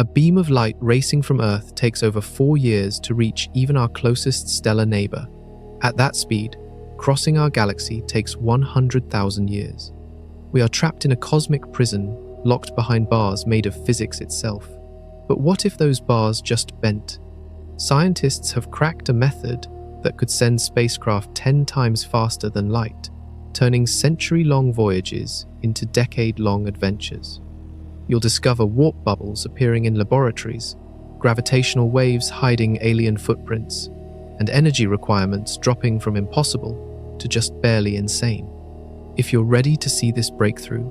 A beam of light racing from Earth takes over 4 years to reach even our closest stellar neighbor. At that speed, crossing our galaxy takes 100,000 years. We are trapped in a cosmic prison, locked behind bars made of physics itself. But what if those bars just bent? Scientists have cracked a method that could send spacecraft 10 times faster than light, turning century-long voyages into decade-long adventures. You'll discover warp bubbles appearing in laboratories, gravitational waves hiding alien footprints, and energy requirements dropping from impossible to just barely insane. If you're ready to see this breakthrough,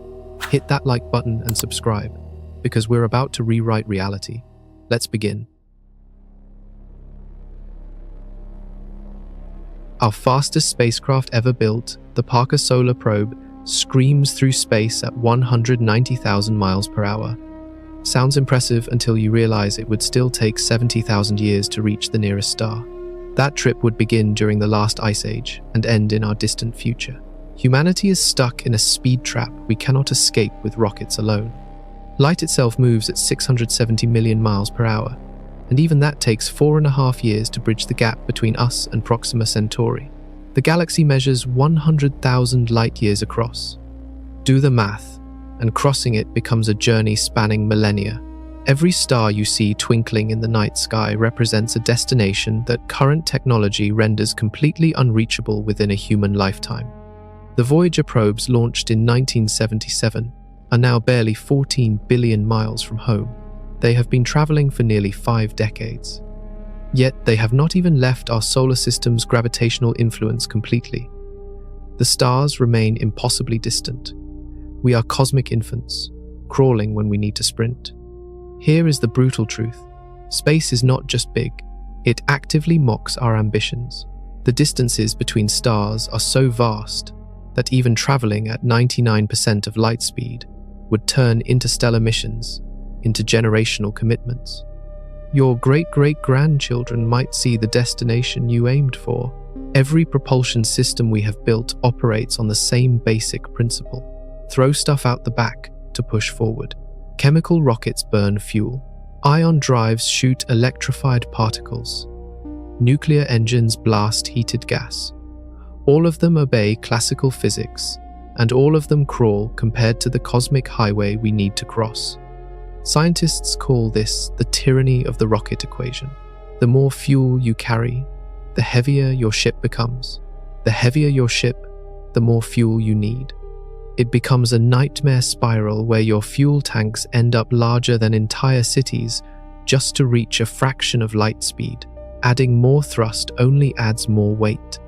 hit that like button and subscribe, because we're about to rewrite reality. Let's begin. Our fastest spacecraft ever built, the Parker Solar Probe, screams through space at 190,000 miles per hour. Sounds impressive until you realize it would still take 70,000 years to reach the nearest star. That trip would begin during the last ice age and end in our distant future. Humanity is stuck in a speed trap we cannot escape with rockets alone. Light itself moves at 670 million miles per hour, and even that takes 4.5 years to bridge the gap between us and Proxima Centauri. The galaxy measures 100,000 light-years across. Do the math, and crossing it becomes a journey spanning millennia. Every star you see twinkling in the night sky represents a destination that current technology renders completely unreachable within a human lifetime. The Voyager probes, launched in 1977, are now barely 14 billion miles from home. They have been traveling for nearly 5 decades. Yet they have not even left our solar system's gravitational influence completely. The stars remain impossibly distant. We are cosmic infants, crawling when we need to sprint. Here is the brutal truth. Space is not just big, it actively mocks our ambitions. The distances between stars are so vast that even traveling at 99% of light speed would turn interstellar missions into generational commitments. Your great-great-grandchildren might see the destination you aimed for. Every propulsion system we have built operates on the same basic principle. Throw stuff out the back to push forward. Chemical rockets burn fuel. Ion drives shoot electrified particles. Nuclear engines blast heated gas. All of them obey classical physics, and all of them crawl compared to the cosmic highway we need to cross. Scientists call this the tyranny of the rocket equation. The more fuel you carry, the heavier your ship becomes. The heavier your ship, the more fuel you need. It becomes a nightmare spiral where your fuel tanks end up larger than entire cities just to reach a fraction of light speed. Adding more thrust only adds more weight.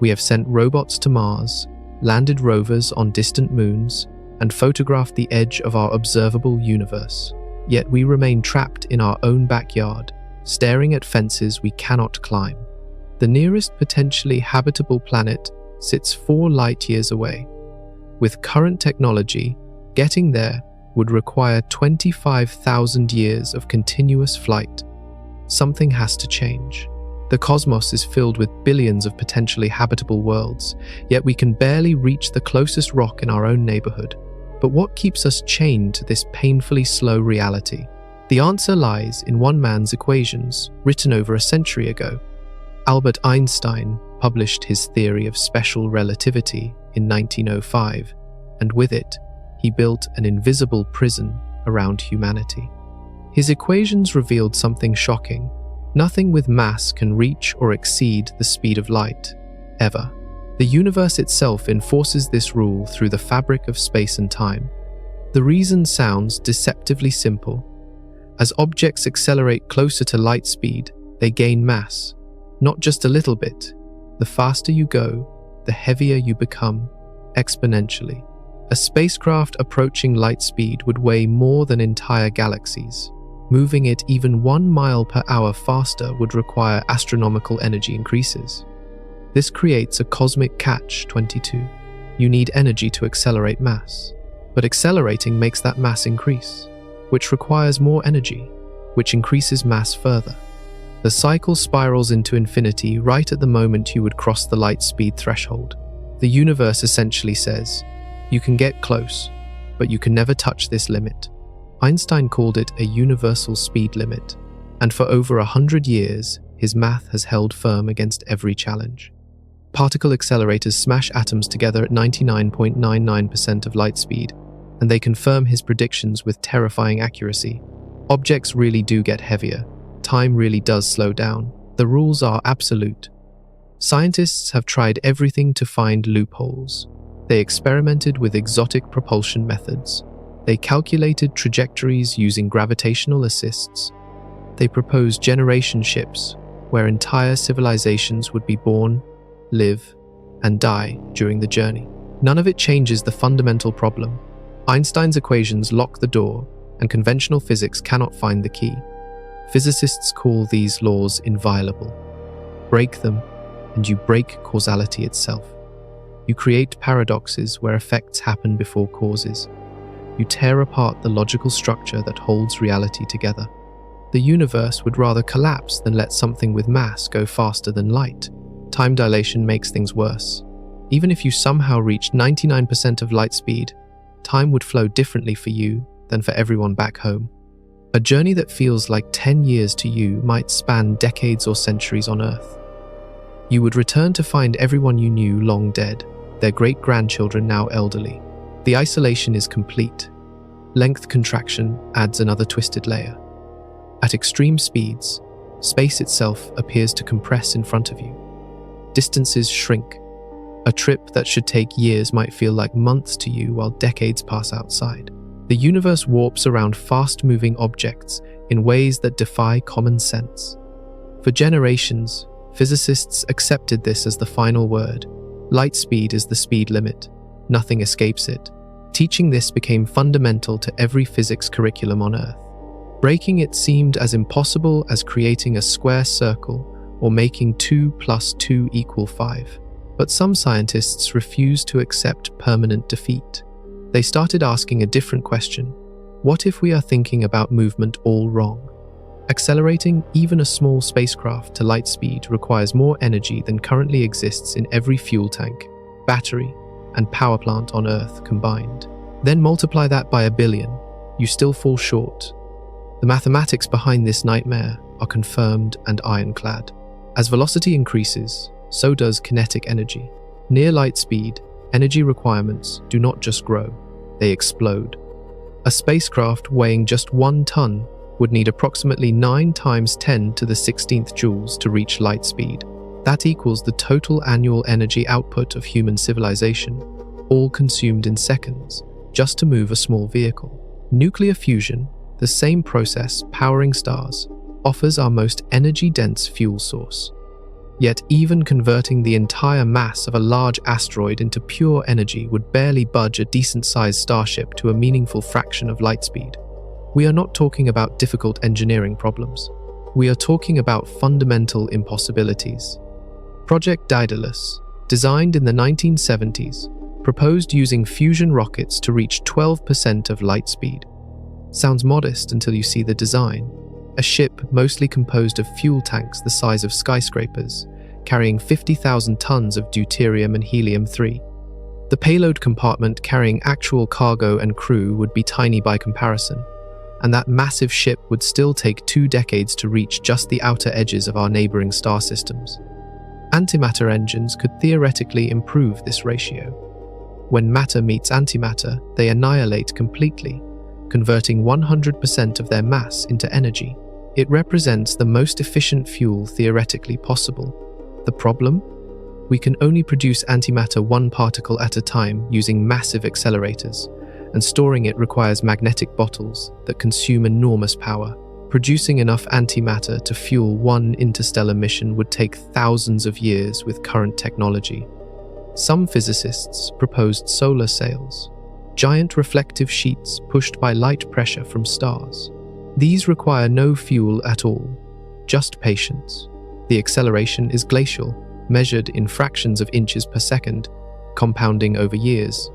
We have sent robots to Mars, landed rovers on distant moons, and photographed the edge of our observable universe. Yet we remain trapped in our own backyard, staring at fences we cannot climb. The nearest potentially habitable planet sits 4 light-years away. With current technology, getting there would require 25,000 years of continuous flight. Something has to change. The cosmos is filled with billions of potentially habitable worlds, yet we can barely reach the closest rock in our own neighborhood. But what keeps us chained to this painfully slow reality? The answer lies in one man's equations, written over a century ago. Albert Einstein published his theory of special relativity in 1905, and with it, he built an invisible prison around humanity. His equations revealed something shocking. Nothing with mass can reach or exceed the speed of light, ever. The universe itself enforces this rule through the fabric of space and time. The reason sounds deceptively simple. As objects accelerate closer to light speed, they gain mass, not just a little bit. The faster you go, the heavier you become, exponentially. A spacecraft approaching light speed would weigh more than entire galaxies. Moving it even 1 mile per hour faster would require astronomical energy increases. This creates a cosmic catch-22. You need energy to accelerate mass, but accelerating makes that mass increase, which requires more energy, which increases mass further. The cycle spirals into infinity right at the moment you would cross the light speed threshold. The universe essentially says, you can get close, but you can never touch this limit. Einstein called it a universal speed limit, and for over 100 years, his math has held firm against every challenge. Particle accelerators smash atoms together at 99.99% of light speed, and they confirm his predictions with terrifying accuracy. Objects really do get heavier. Time really does slow down. The rules are absolute. Scientists have tried everything to find loopholes. They experimented with exotic propulsion methods. They calculated trajectories using gravitational assists. They proposed generation ships, where entire civilizations would be born, live, and die during the journey. None of it changes the fundamental problem. Einstein's equations lock the door, and conventional physics cannot find the key. Physicists call these laws inviolable. Break them, and you break causality itself. You create paradoxes where effects happen before causes. You tear apart the logical structure that holds reality together. The universe would rather collapse than let something with mass go faster than light. Time dilation makes things worse. Even if you somehow reached 99% of light speed, time would flow differently for you than for everyone back home. A journey that feels like 10 years to you might span decades or centuries on Earth. You would return to find everyone you knew long dead, their great-grandchildren now elderly. The isolation is complete. Length contraction adds another twisted layer. At extreme speeds, space itself appears to compress in front of you. Distances shrink. A trip that should take years might feel like months to you while decades pass outside. The universe warps around fast-moving objects in ways that defy common sense. For generations, physicists accepted this as the final word. Light speed is the speed limit. Nothing escapes it. Teaching this became fundamental to every physics curriculum on Earth. Breaking it seemed as impossible as creating a square circle or making 2 + 2 = 5. But some scientists refused to accept permanent defeat. They started asking a different question. What if we are thinking about movement all wrong? Accelerating even a small spacecraft to light speed requires more energy than currently exists in every fuel tank, battery, and power plant on Earth combined. Then multiply that by 1 billion. You still fall short. The mathematics behind this nightmare are confirmed and ironclad. As velocity increases, so does kinetic energy. Near light speed, energy requirements do not just grow, they explode. A spacecraft weighing just 1 ton would need approximately 9 × 10⁻16 joules to reach light speed. That equals the total annual energy output of human civilization, all consumed in seconds, just to move a small vehicle. Nuclear fusion, the same process powering stars, offers our most energy-dense fuel source. Yet even converting the entire mass of a large asteroid into pure energy would barely budge a decent-sized starship to a meaningful fraction of light speed. We are not talking about difficult engineering problems. We are talking about fundamental impossibilities. Project Daedalus, designed in the 1970s, proposed using fusion rockets to reach 12% of light speed. Sounds modest until you see the design. A ship mostly composed of fuel tanks the size of skyscrapers, carrying 50,000 tons of deuterium and helium-3. The payload compartment carrying actual cargo and crew would be tiny by comparison, and that massive ship would still take 2 decades to reach just the outer edges of our neighboring star systems. Antimatter engines could theoretically improve this ratio. When matter meets antimatter, they annihilate completely, converting 100% of their mass into energy. It represents the most efficient fuel theoretically possible. The problem? We can only produce antimatter 1 particle at a time using massive accelerators, and storing it requires magnetic bottles that consume enormous power. Producing enough antimatter to fuel 1 interstellar mission would take thousands of years with current technology. Some physicists proposed solar sails, giant reflective sheets pushed by light pressure from stars. These require no fuel at all, just patience. The acceleration is glacial, measured in fractions of inches per second, compounding over years.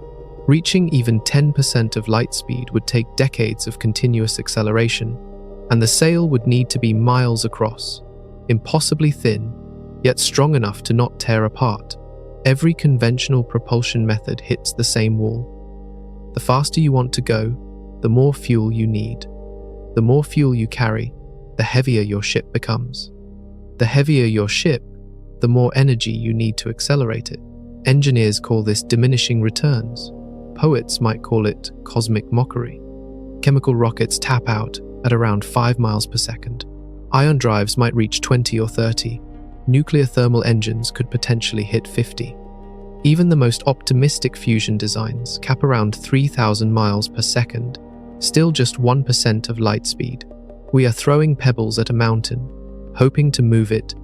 Reaching even 10% of light speed would take decades of continuous acceleration, and the sail would need to be miles across, impossibly thin, yet strong enough to not tear apart. Every conventional propulsion method hits the same wall. The faster you want to go, the more fuel you need. The more fuel you carry, the heavier your ship becomes. The heavier your ship, the more energy you need to accelerate it. Engineers call this diminishing returns. Poets might call it cosmic mockery. Chemical rockets tap out at around 5 miles per second. Ion drives might reach 20 or 30. Nuclear thermal engines could potentially hit 50. Even the most optimistic fusion designs cap around 3,000 miles per second, still just 1% of light speed. We are throwing pebbles at a mountain, hoping to move it.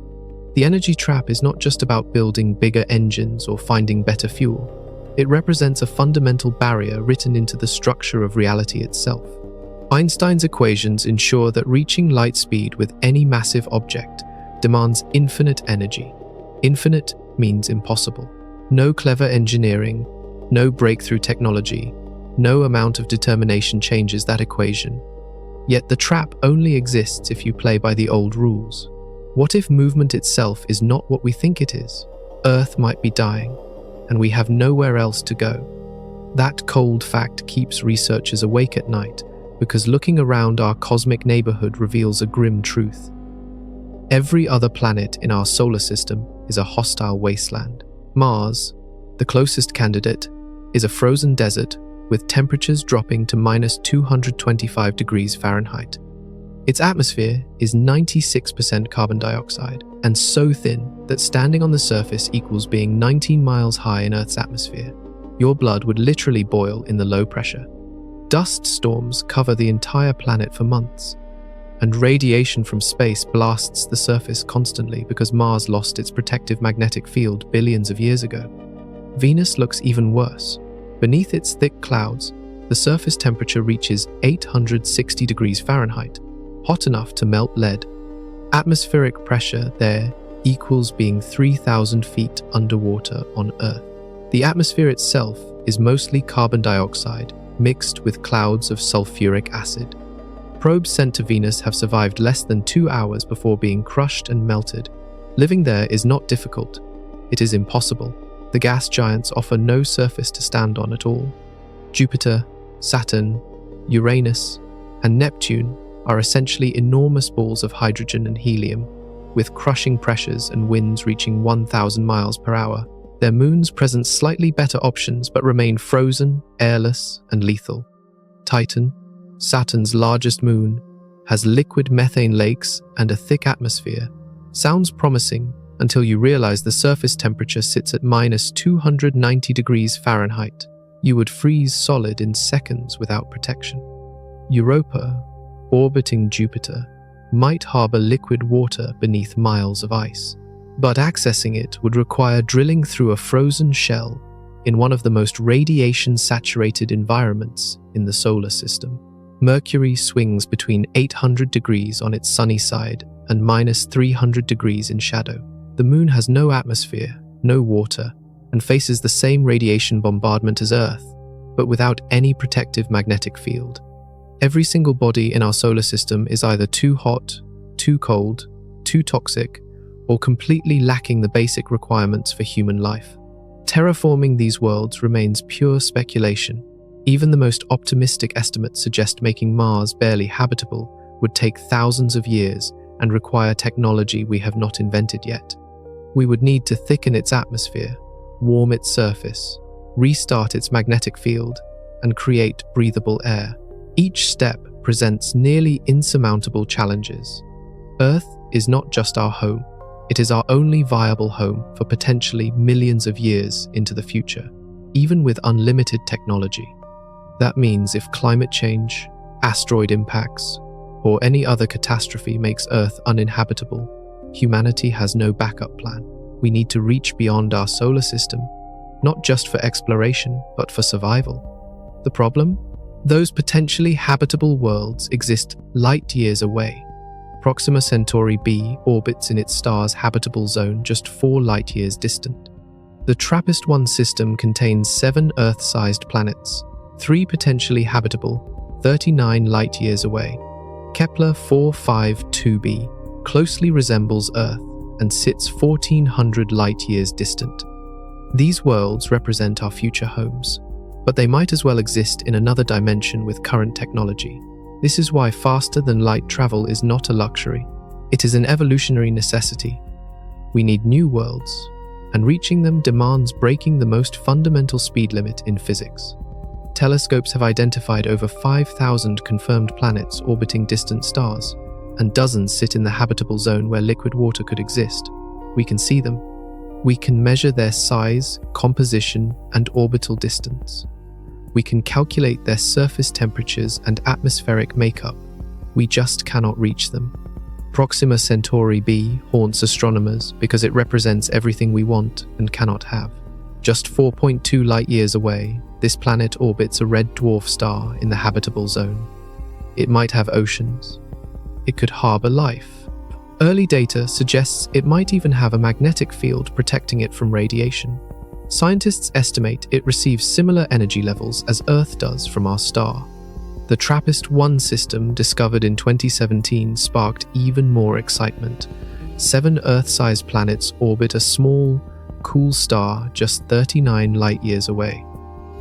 The energy trap is not just about building bigger engines or finding better fuel. It represents a fundamental barrier written into the structure of reality itself. Einstein's equations ensure that reaching light speed with any massive object demands infinite energy. Infinite means impossible. No clever engineering, no breakthrough technology, no amount of determination changes that equation. Yet the trap only exists if you play by the old rules. What if movement itself is not what we think it is? Earth might be dying, and we have nowhere else to go. That cold fact keeps researchers awake at night, because looking around our cosmic neighborhood reveals a grim truth. Every other planet in our solar system is a hostile wasteland. Mars, the closest candidate, is a frozen desert with temperatures dropping to minus 225 degrees Fahrenheit. Its atmosphere is 96% carbon dioxide and so thin that standing on the surface equals being 19 miles high in Earth's atmosphere. Your blood would literally boil in the low pressure. Dust storms cover the entire planet for months, and radiation from space blasts the surface constantly because Mars lost its protective magnetic field billions of years ago. Venus looks even worse. Beneath its thick clouds, the surface temperature reaches 860 degrees Fahrenheit, hot enough to melt lead. Atmospheric pressure there equals being 3,000 feet underwater on Earth. The atmosphere itself is mostly carbon dioxide, mixed with clouds of sulfuric acid. Probes sent to Venus have survived less than 2 hours before being crushed and melted. Living there is not difficult. It is impossible. The gas giants offer no surface to stand on at all. Jupiter, Saturn, Uranus, and Neptune are essentially enormous balls of hydrogen and helium, with crushing pressures and winds reaching 1,000 miles per hour. Their moons present slightly better options but remain frozen, airless, and lethal. Titan, Saturn's largest moon, has liquid methane lakes and a thick atmosphere. Sounds promising until you realize the surface temperature sits at minus 290 degrees Fahrenheit. You would freeze solid in seconds without protection. Europa, orbiting Jupiter, might harbor liquid water beneath miles of ice, but accessing it would require drilling through a frozen shell in one of the most radiation-saturated environments in the solar system. Mercury swings between 800 degrees on its sunny side and minus 300 degrees in shadow. The moon has no atmosphere, no water, and faces the same radiation bombardment as Earth, but without any protective magnetic field. Every single body in our solar system is either too hot, too cold, too toxic, or completely lacking the basic requirements for human life. Terraforming these worlds remains pure speculation. Even the most optimistic estimates suggest making Mars barely habitable would take thousands of years and require technology we have not invented yet. We would need to thicken its atmosphere, warm its surface, restart its magnetic field, and create breathable air. Each step presents nearly insurmountable challenges. Earth is not just our home. It is our only viable home for potentially millions of years into the future, even with unlimited technology. That means if climate change, asteroid impacts, or any other catastrophe makes Earth uninhabitable, humanity has no backup plan. We need to reach beyond our solar system, not just for exploration, but for survival. The problem? Those potentially habitable worlds exist light years away. Proxima Centauri b orbits in its star's habitable zone just 4 light-years distant. The TRAPPIST-1 system contains 7 Earth-sized planets, 3 potentially habitable, 39 light-years away. Kepler 452b closely resembles Earth and sits 1,400 light-years distant. These worlds represent our future homes. but they might as well exist in another dimension with current technology. This is why faster-than-light travel is not a luxury. It is an evolutionary necessity. We need new worlds, and reaching them demands breaking the most fundamental speed limit in physics. Telescopes have identified over 5,000 confirmed planets orbiting distant stars, and dozens sit in the habitable zone where liquid water could exist. We can see them. We can measure their size, composition, and orbital distance. We can calculate their surface temperatures and atmospheric makeup. We just cannot reach them. Proxima Centauri b haunts astronomers because it represents everything we want and cannot have. Just 4.2 light-years away, this planet orbits a red dwarf star in the habitable zone. It might have oceans. It could harbor life. Early data suggests it might even have a magnetic field protecting it from radiation. Scientists estimate it receives similar energy levels as Earth does from our star. The TRAPPIST-1 system, discovered in 2017, sparked even more excitement. 7 Earth-sized planets orbit a small, cool star just 39 light-years away.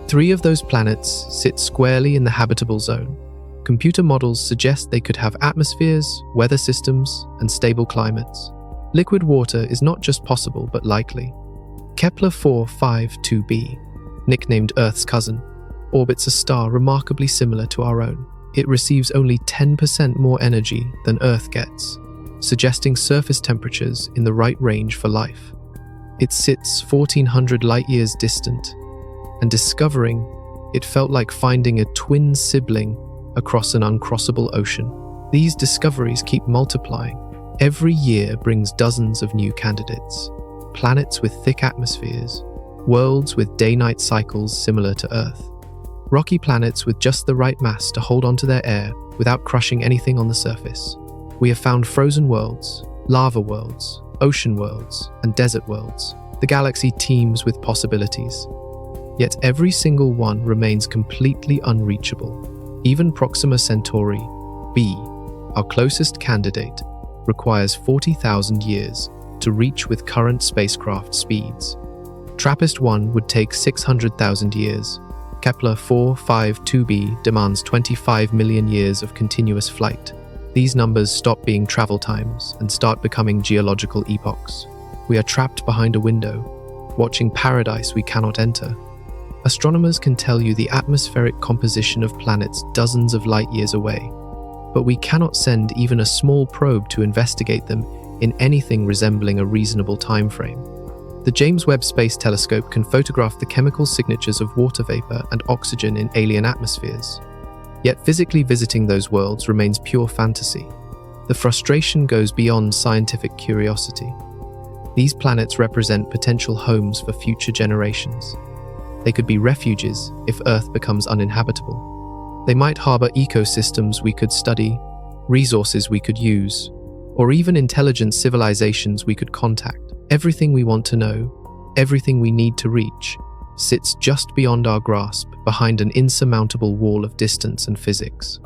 3 of those planets sit squarely in the habitable zone. Computer models suggest they could have atmospheres, weather systems, and stable climates. Liquid water is not just possible but likely. Kepler 452b, nicknamed Earth's cousin, orbits a star remarkably similar to our own. It receives only 10% more energy than Earth gets, suggesting surface temperatures in the right range for life. It sits 1,400 light-years distant, and discovering it felt like finding a twin sibling across an uncrossable ocean. These discoveries keep multiplying. Every year brings dozens of new candidates. Planets with thick atmospheres, worlds with day-night cycles similar to Earth, rocky planets with just the right mass to hold onto their air without crushing anything on the surface. We have found frozen worlds, lava worlds, ocean worlds, and desert worlds. The galaxy teems with possibilities. Yet every single one remains completely unreachable. Even Proxima Centauri b, our closest candidate, requires 40,000 years to reach with current spacecraft speeds. TRAPPIST-1 would take 600,000 years. Kepler 452b demands 25 million years of continuous flight. These numbers stop being travel times and start becoming geological epochs. We are trapped behind a window, watching paradise we cannot enter. Astronomers can tell you the atmospheric composition of planets dozens of light-years away, but we cannot send even a small probe to investigate them in anything resembling a reasonable time frame. The James Webb Space Telescope can photograph the chemical signatures of water vapor and oxygen in alien atmospheres. Yet physically visiting those worlds remains pure fantasy. The frustration goes beyond scientific curiosity. These planets represent potential homes for future generations. They could be refuges if Earth becomes uninhabitable. They might harbor ecosystems we could study, resources we could use, or even intelligent civilizations we could contact. Everything we want to know, everything we need to reach, sits just beyond our grasp, behind an insurmountable wall of distance and physics.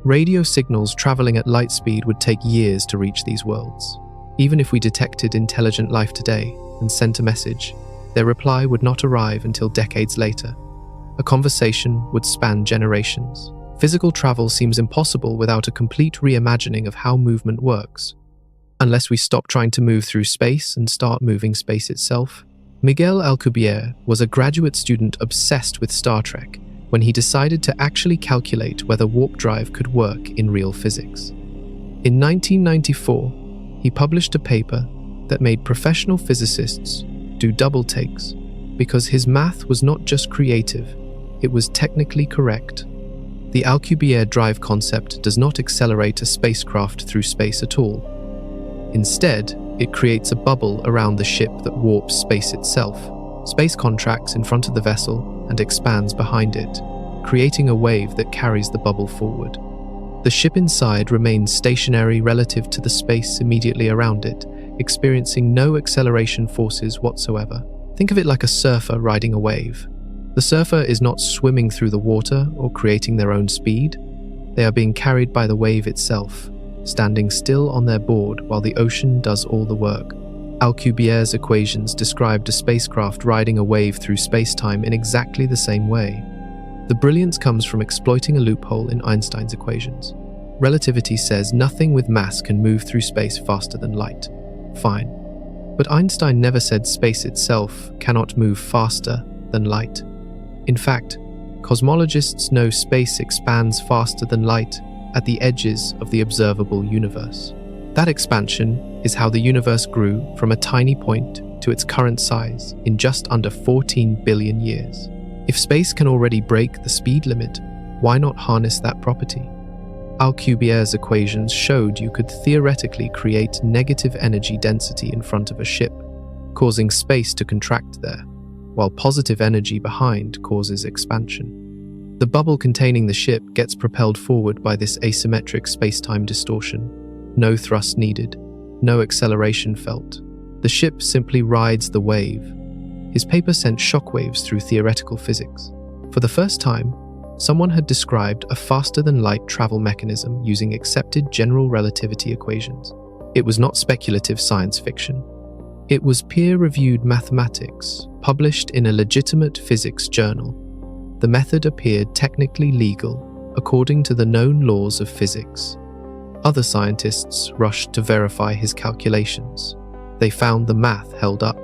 Radio signals traveling at light speed would take years to reach these worlds. Even if we detected intelligent life today and sent a message, their reply would not arrive until decades later. A conversation would span generations. Physical travel seems impossible without a complete reimagining of how movement works. Unless we stop trying to move through space and start moving space itself. Miguel Alcubierre was a graduate student obsessed with Star Trek when he decided to actually calculate whether warp drive could work in real physics. In 1994, he published a paper that made professional physicists do double takes because his math was not just creative, it was technically correct. The Alcubierre drive concept does not accelerate a spacecraft through space at all. Instead, it creates a bubble around the ship that warps space itself. Space contracts in front of the vessel and expands behind it, creating a wave that carries the bubble forward. The ship inside remains stationary relative to the space immediately around it, experiencing no acceleration forces whatsoever. Think of it like a surfer riding a wave. The surfer is not swimming through the water or creating their own speed. They are being carried by the wave itself, standing still on their board while the ocean does all the work. Alcubierre's equations described a spacecraft riding a wave through space-time in exactly the same way. The brilliance comes from exploiting a loophole in Einstein's equations. Relativity says nothing with mass can move through space faster than light. Fine. But Einstein never said space itself cannot move faster than light. In fact, cosmologists know space expands faster than light at the edges of the observable universe. That expansion is how the universe grew from a tiny point to its current size in just under 14 billion years. If space can already break the speed limit, why not harness that property? Alcubierre's equations showed you could theoretically create negative energy density in front of a ship, causing space to contract there, while positive energy behind causes expansion. The bubble containing the ship gets propelled forward by this asymmetric space-time distortion. No thrust needed, no acceleration felt. The ship simply rides the wave. His paper sent shockwaves through theoretical physics. For the first time, someone had described a faster-than-light travel mechanism using accepted general relativity equations. It was not speculative science fiction. It was peer-reviewed mathematics, published in a legitimate physics journal. The method appeared technically legal, according to the known laws of physics. Other scientists rushed to verify his calculations. They found the math held up.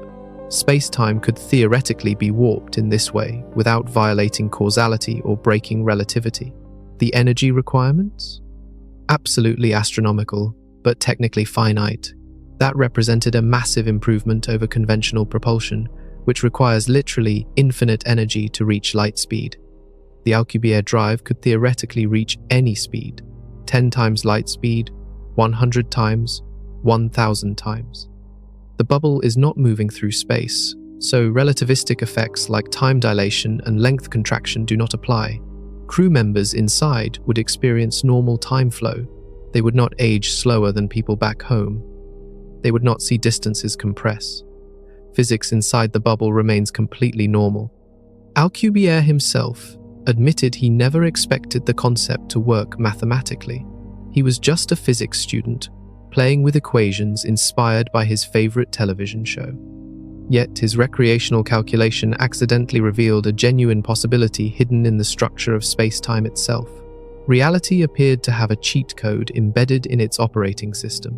Space-time could theoretically be warped in this way without violating causality or breaking relativity. The energy requirements? Absolutely astronomical, but technically finite. That represented a massive improvement over conventional propulsion, which requires literally infinite energy to reach light speed. The Alcubierre drive could theoretically reach any speed, 10 times light speed, 100 times, 1,000 times. The bubble is not moving through space, so relativistic effects like time dilation and length contraction do not apply. Crew members inside would experience normal time flow. They would not age slower than people back home. They would not see distances compress. Physics inside the bubble remains completely normal. Alcubierre himself admitted he never expected the concept to work mathematically. He was just a physics student, playing with equations inspired by his favorite television show. Yet his recreational calculation accidentally revealed a genuine possibility hidden in the structure of space-time itself. Reality appeared to have a cheat code embedded in its operating system.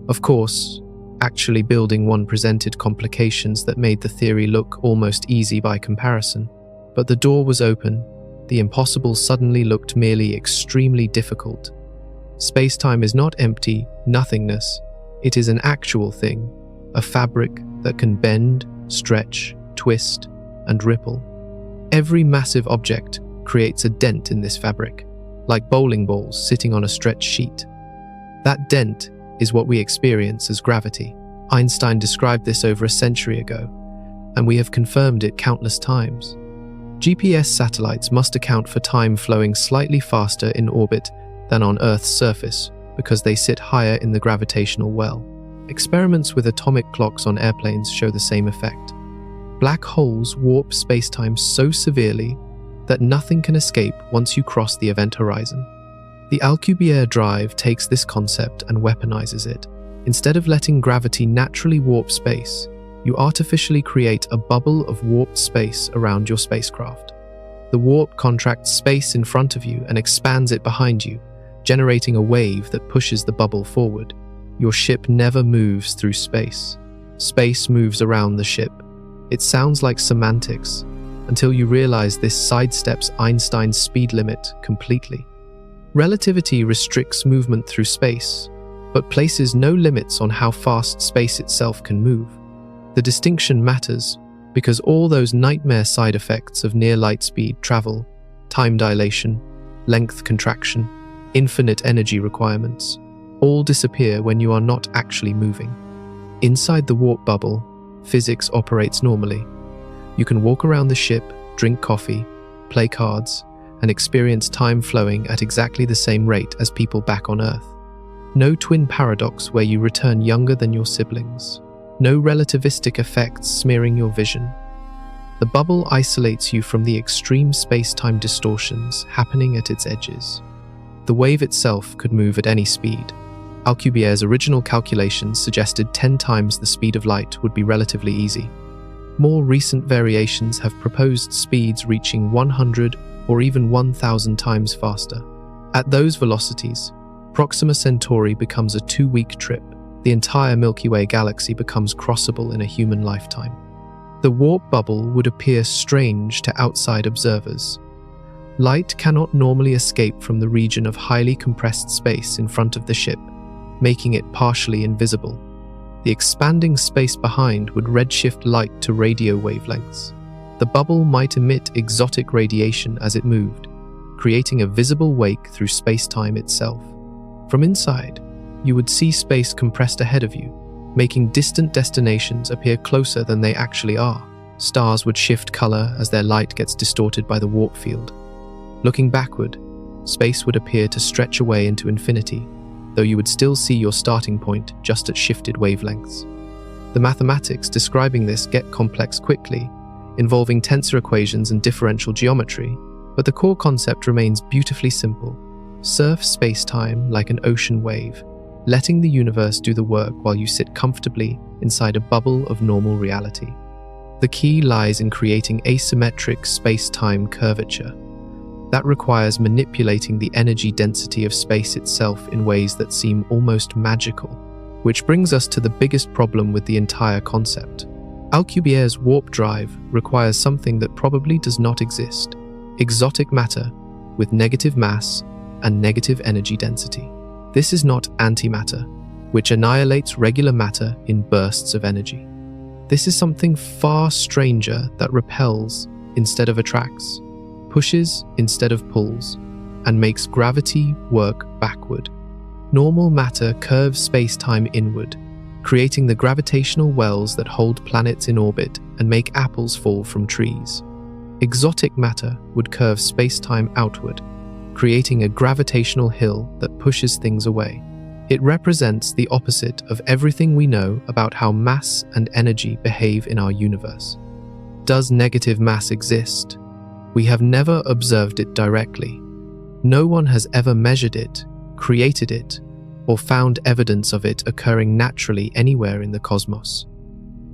Of course, actually building one presented complications that made the theory look almost easy by comparison. But the door was open. The impossible suddenly looked merely extremely difficult. Space-time is not empty nothingness. It is an actual thing, a fabric that can bend, stretch, twist, and ripple. Every massive object creates a dent in this fabric, like bowling balls sitting on a stretched sheet. That dent is what we experience as gravity. Einstein described this over a century ago, and we have confirmed it countless times. GPS satellites must account for time flowing slightly faster in orbit than on Earth's surface because they sit higher in the gravitational well. Experiments with atomic clocks on airplanes show the same effect. Black holes warp space-time so severely that nothing can escape once you cross the event horizon. The Alcubierre drive takes this concept and weaponizes it. Instead of letting gravity naturally warp space, you artificially create a bubble of warped space around your spacecraft. The warp contracts space in front of you and expands it behind you, generating a wave that pushes the bubble forward. Your ship never moves through space. Space moves around the ship. It sounds like semantics, until you realize this sidesteps Einstein's speed limit completely. Relativity restricts movement through space, but places no limits on how fast space itself can move. The distinction matters because all those nightmare side effects of near light speed travel, time dilation, length contraction, infinite energy requirements, all disappear when you are not actually moving. Inside the warp bubble, physics operates normally. You can walk around the ship, drink coffee, play cards, and experience time flowing at exactly the same rate as people back on Earth. No twin paradox where you return younger than your siblings. No relativistic effects smearing your vision. The bubble isolates you from the extreme space-time distortions happening at its edges. The wave itself could move at any speed. Alcubierre's original calculations suggested 10 times the speed of light would be relatively easy. More recent variations have proposed speeds reaching 100 or even 1,000 times faster. At those velocities, Proxima Centauri becomes a 2-week trip. The entire Milky Way galaxy becomes crossable in a human lifetime. The warp bubble would appear strange to outside observers. Light cannot normally escape from the region of highly compressed space in front of the ship, making it partially invisible. The expanding space behind would redshift light to radio wavelengths. The bubble might emit exotic radiation as it moved, creating a visible wake through space-time itself. From inside, you would see space compressed ahead of you, making distant destinations appear closer than they actually are. Stars would shift color as their light gets distorted by the warp field. Looking backward, space would appear to stretch away into infinity, though you would still see your starting point just at shifted wavelengths. The mathematics describing this get complex quickly, involving tensor equations and differential geometry, but the core concept remains beautifully simple. Surf space-time like an ocean wave, letting the universe do the work while you sit comfortably inside a bubble of normal reality. The key lies in creating asymmetric space-time curvature. That requires manipulating the energy density of space itself in ways that seem almost magical, which brings us to the biggest problem with the entire concept. Alcubierre's warp drive requires something that probably does not exist: exotic matter with negative mass and negative energy density. This is not antimatter, which annihilates regular matter in bursts of energy. This is something far stranger that repels instead of attracts, pushes instead of pulls, and makes gravity work backward. Normal matter curves space-time inward, creating the gravitational wells that hold planets in orbit and make apples fall from trees. Exotic matter would curve space-time outward, creating a gravitational hill that pushes things away. It represents the opposite of everything we know about how mass and energy behave in our universe. Does negative mass exist? We have never observed it directly. No one has ever measured it, created it, or found evidence of it occurring naturally anywhere in the cosmos.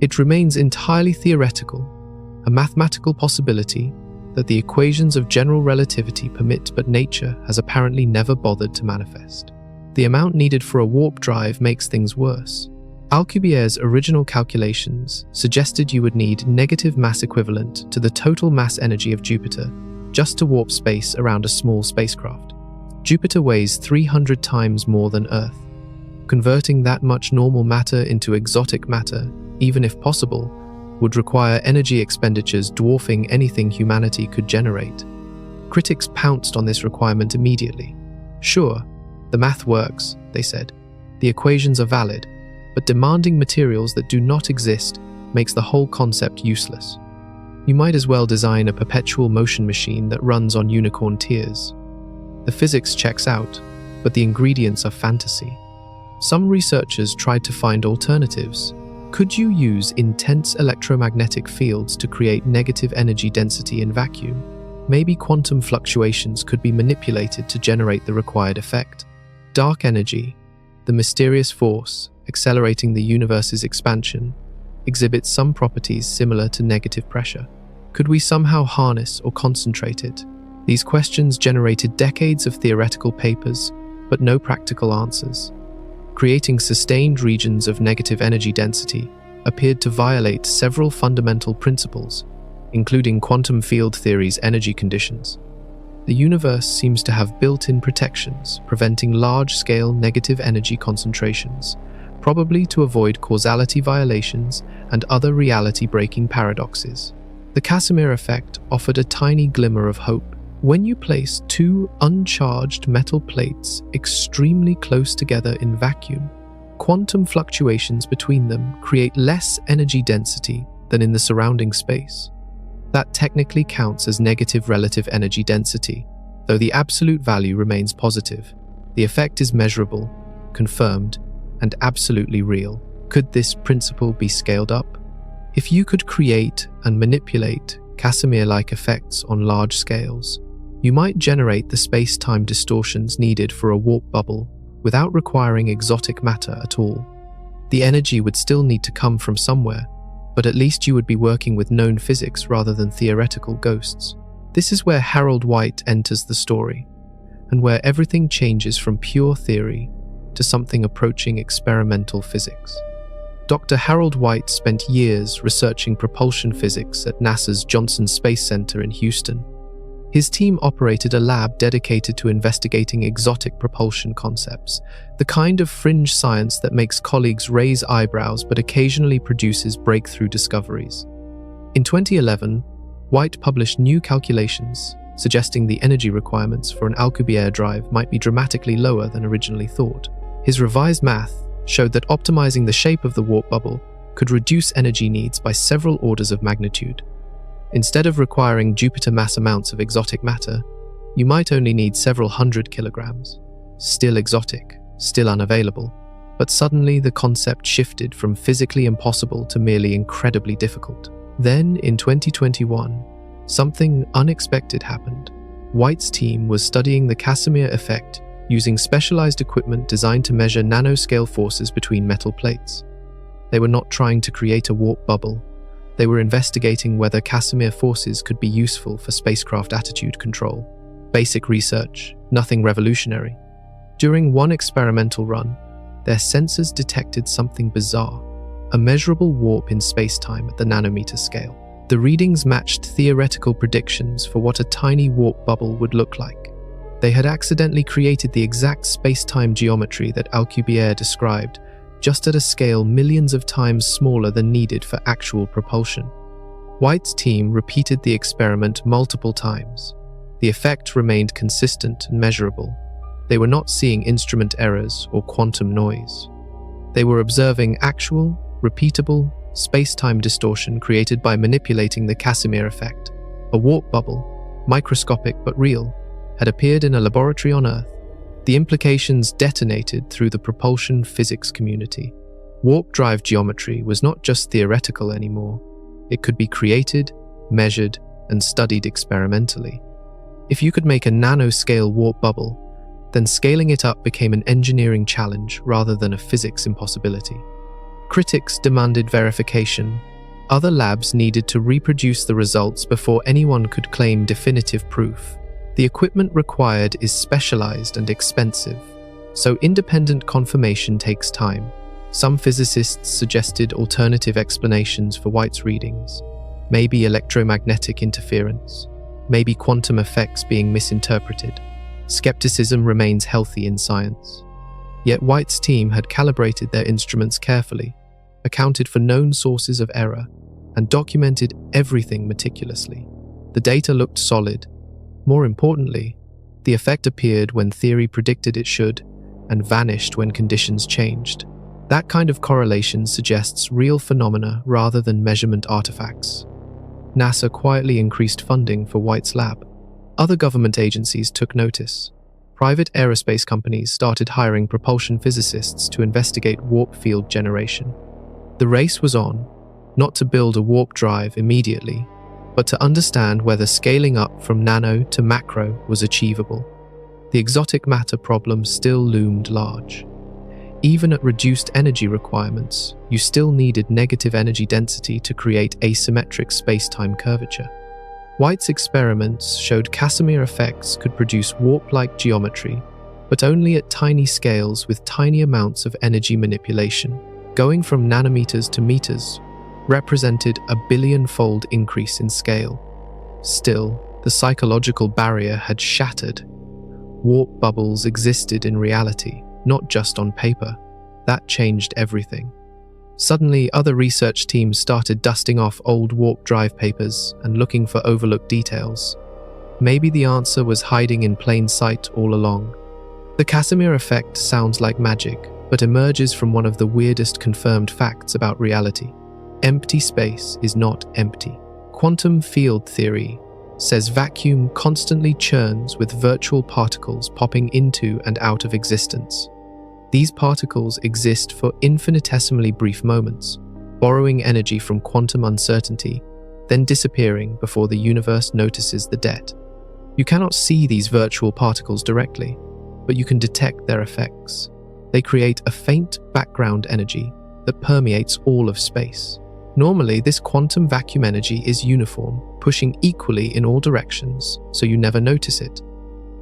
It remains entirely theoretical, a mathematical possibility that the equations of general relativity permit, but nature has apparently never bothered to manifest. The amount needed for a warp drive makes things worse. Alcubierre's original calculations suggested you would need negative mass equivalent to the total mass energy of Jupiter just to warp space around a small spacecraft. Jupiter weighs 300 times more than Earth. Converting that much normal matter into exotic matter, even if possible, would require energy expenditures dwarfing anything humanity could generate. Critics pounced on this requirement immediately. Sure, the math works, they said. The equations are valid, but demanding materials that do not exist makes the whole concept useless. You might as well design a perpetual motion machine that runs on unicorn tears. The physics checks out, but the ingredients are fantasy. Some researchers tried to find alternatives. Could you use intense electromagnetic fields to create negative energy density in vacuum? Maybe quantum fluctuations could be manipulated to generate the required effect. Dark energy, the mysterious force accelerating the universe's expansion, exhibits some properties similar to negative pressure. Could we somehow harness or concentrate it? These questions generated decades of theoretical papers, but no practical answers. Creating sustained regions of negative energy density appeared to violate several fundamental principles, including quantum field theory's energy conditions. The universe seems to have built-in protections preventing large-scale negative energy concentrations, probably to avoid causality violations and other reality-breaking paradoxes. The Casimir effect offered a tiny glimmer of hope. When you place two uncharged metal plates extremely close together in vacuum, quantum fluctuations between them create less energy density than in the surrounding space. That technically counts as negative relative energy density, though the absolute value remains positive. The effect is measurable, confirmed, and absolutely real. Could this principle be scaled up? If you could create and manipulate Casimir-like effects on large scales, you might generate the space-time distortions needed for a warp bubble without requiring exotic matter at all. The energy would still need to come from somewhere, but at least you would be working with known physics rather than theoretical ghosts. This is where Harold White enters the story, and where everything changes from pure theory to something approaching experimental physics. Dr. Harold White spent years researching propulsion physics at NASA's Johnson Space Center in Houston. His team operated a lab dedicated to investigating exotic propulsion concepts, the kind of fringe science that makes colleagues raise eyebrows but occasionally produces breakthrough discoveries. In 2011, White published new calculations suggesting the energy requirements for an Alcubierre drive might be dramatically lower than originally thought. His revised math showed that optimizing the shape of the warp bubble could reduce energy needs by several orders of magnitude. Instead of requiring Jupiter mass amounts of exotic matter, you might only need several hundred kilograms. Still exotic, still unavailable, but suddenly the concept shifted from physically impossible to merely incredibly difficult. Then, in 2021, something unexpected happened. White's team was studying the Casimir effect using specialized equipment designed to measure nanoscale forces between metal plates. They were not trying to create a warp bubble. They were investigating whether Casimir forces could be useful for spacecraft attitude control. Basic research, nothing revolutionary. During one experimental run, their sensors detected something bizarre, a measurable warp in space-time at the nanometer scale. The readings matched theoretical predictions for what a tiny warp bubble would look like. They had accidentally created the exact space-time geometry that Alcubierre described, just at a scale millions of times smaller than needed for actual propulsion. White's team repeated the experiment multiple times. The effect remained consistent and measurable. They were not seeing instrument errors or quantum noise. They were observing actual, repeatable, space-time distortion created by manipulating the Casimir effect. A warp bubble, microscopic but real, had appeared in a laboratory on Earth. The implications detonated through the propulsion physics community. Warp drive geometry was not just theoretical anymore. It could be created, measured, and studied experimentally. If you could make a nanoscale warp bubble, then scaling it up became an engineering challenge rather than a physics impossibility. Critics demanded verification. Other labs needed to reproduce the results before anyone could claim definitive proof. The equipment required is specialized and expensive, so independent confirmation takes time. Some physicists suggested alternative explanations for White's readings. Maybe electromagnetic interference, maybe quantum effects being misinterpreted. Skepticism remains healthy in science. Yet White's team had calibrated their instruments carefully, accounted for known sources of error, and documented everything meticulously. The data looked solid. More importantly, the effect appeared when theory predicted it should, and vanished when conditions changed. That kind of correlation suggests real phenomena rather than measurement artifacts. NASA quietly increased funding for White's lab. Other government agencies took notice. Private aerospace companies started hiring propulsion physicists to investigate warp field generation. The race was on, not to build a warp drive immediately, but to understand whether scaling up from nano to macro was achievable. The exotic matter problem still loomed large. Even at reduced energy requirements, you still needed negative energy density to create asymmetric space-time curvature. White's experiments showed Casimir effects could produce warp-like geometry, but only at tiny scales with tiny amounts of energy manipulation. Going from nanometers to meters represented a billion-fold increase in scale. Still, the psychological barrier had shattered. Warp bubbles existed in reality, not just on paper. That changed everything. Suddenly, other research teams started dusting off old warp drive papers and looking for overlooked details. Maybe the answer was hiding in plain sight all along. The Casimir effect sounds like magic, but emerges from one of the weirdest confirmed facts about reality. Empty space is not empty. Quantum field theory says vacuum constantly churns with virtual particles popping into and out of existence. These particles exist for infinitesimally brief moments, borrowing energy from quantum uncertainty, then disappearing before the universe notices the debt. You cannot see these virtual particles directly, but you can detect their effects. They create a faint background energy that permeates all of space. Normally, this quantum vacuum energy is uniform, pushing equally in all directions, so you never notice it.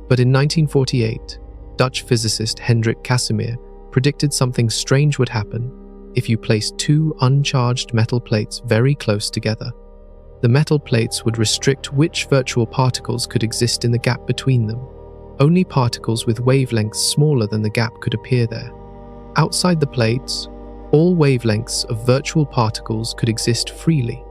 But in 1948, Dutch physicist Hendrik Casimir predicted something strange would happen if you placed two uncharged metal plates very close together. The metal plates would restrict which virtual particles could exist in the gap between them. Only particles with wavelengths smaller than the gap could appear there. Outside the plates, all wavelengths of virtual particles could exist freely.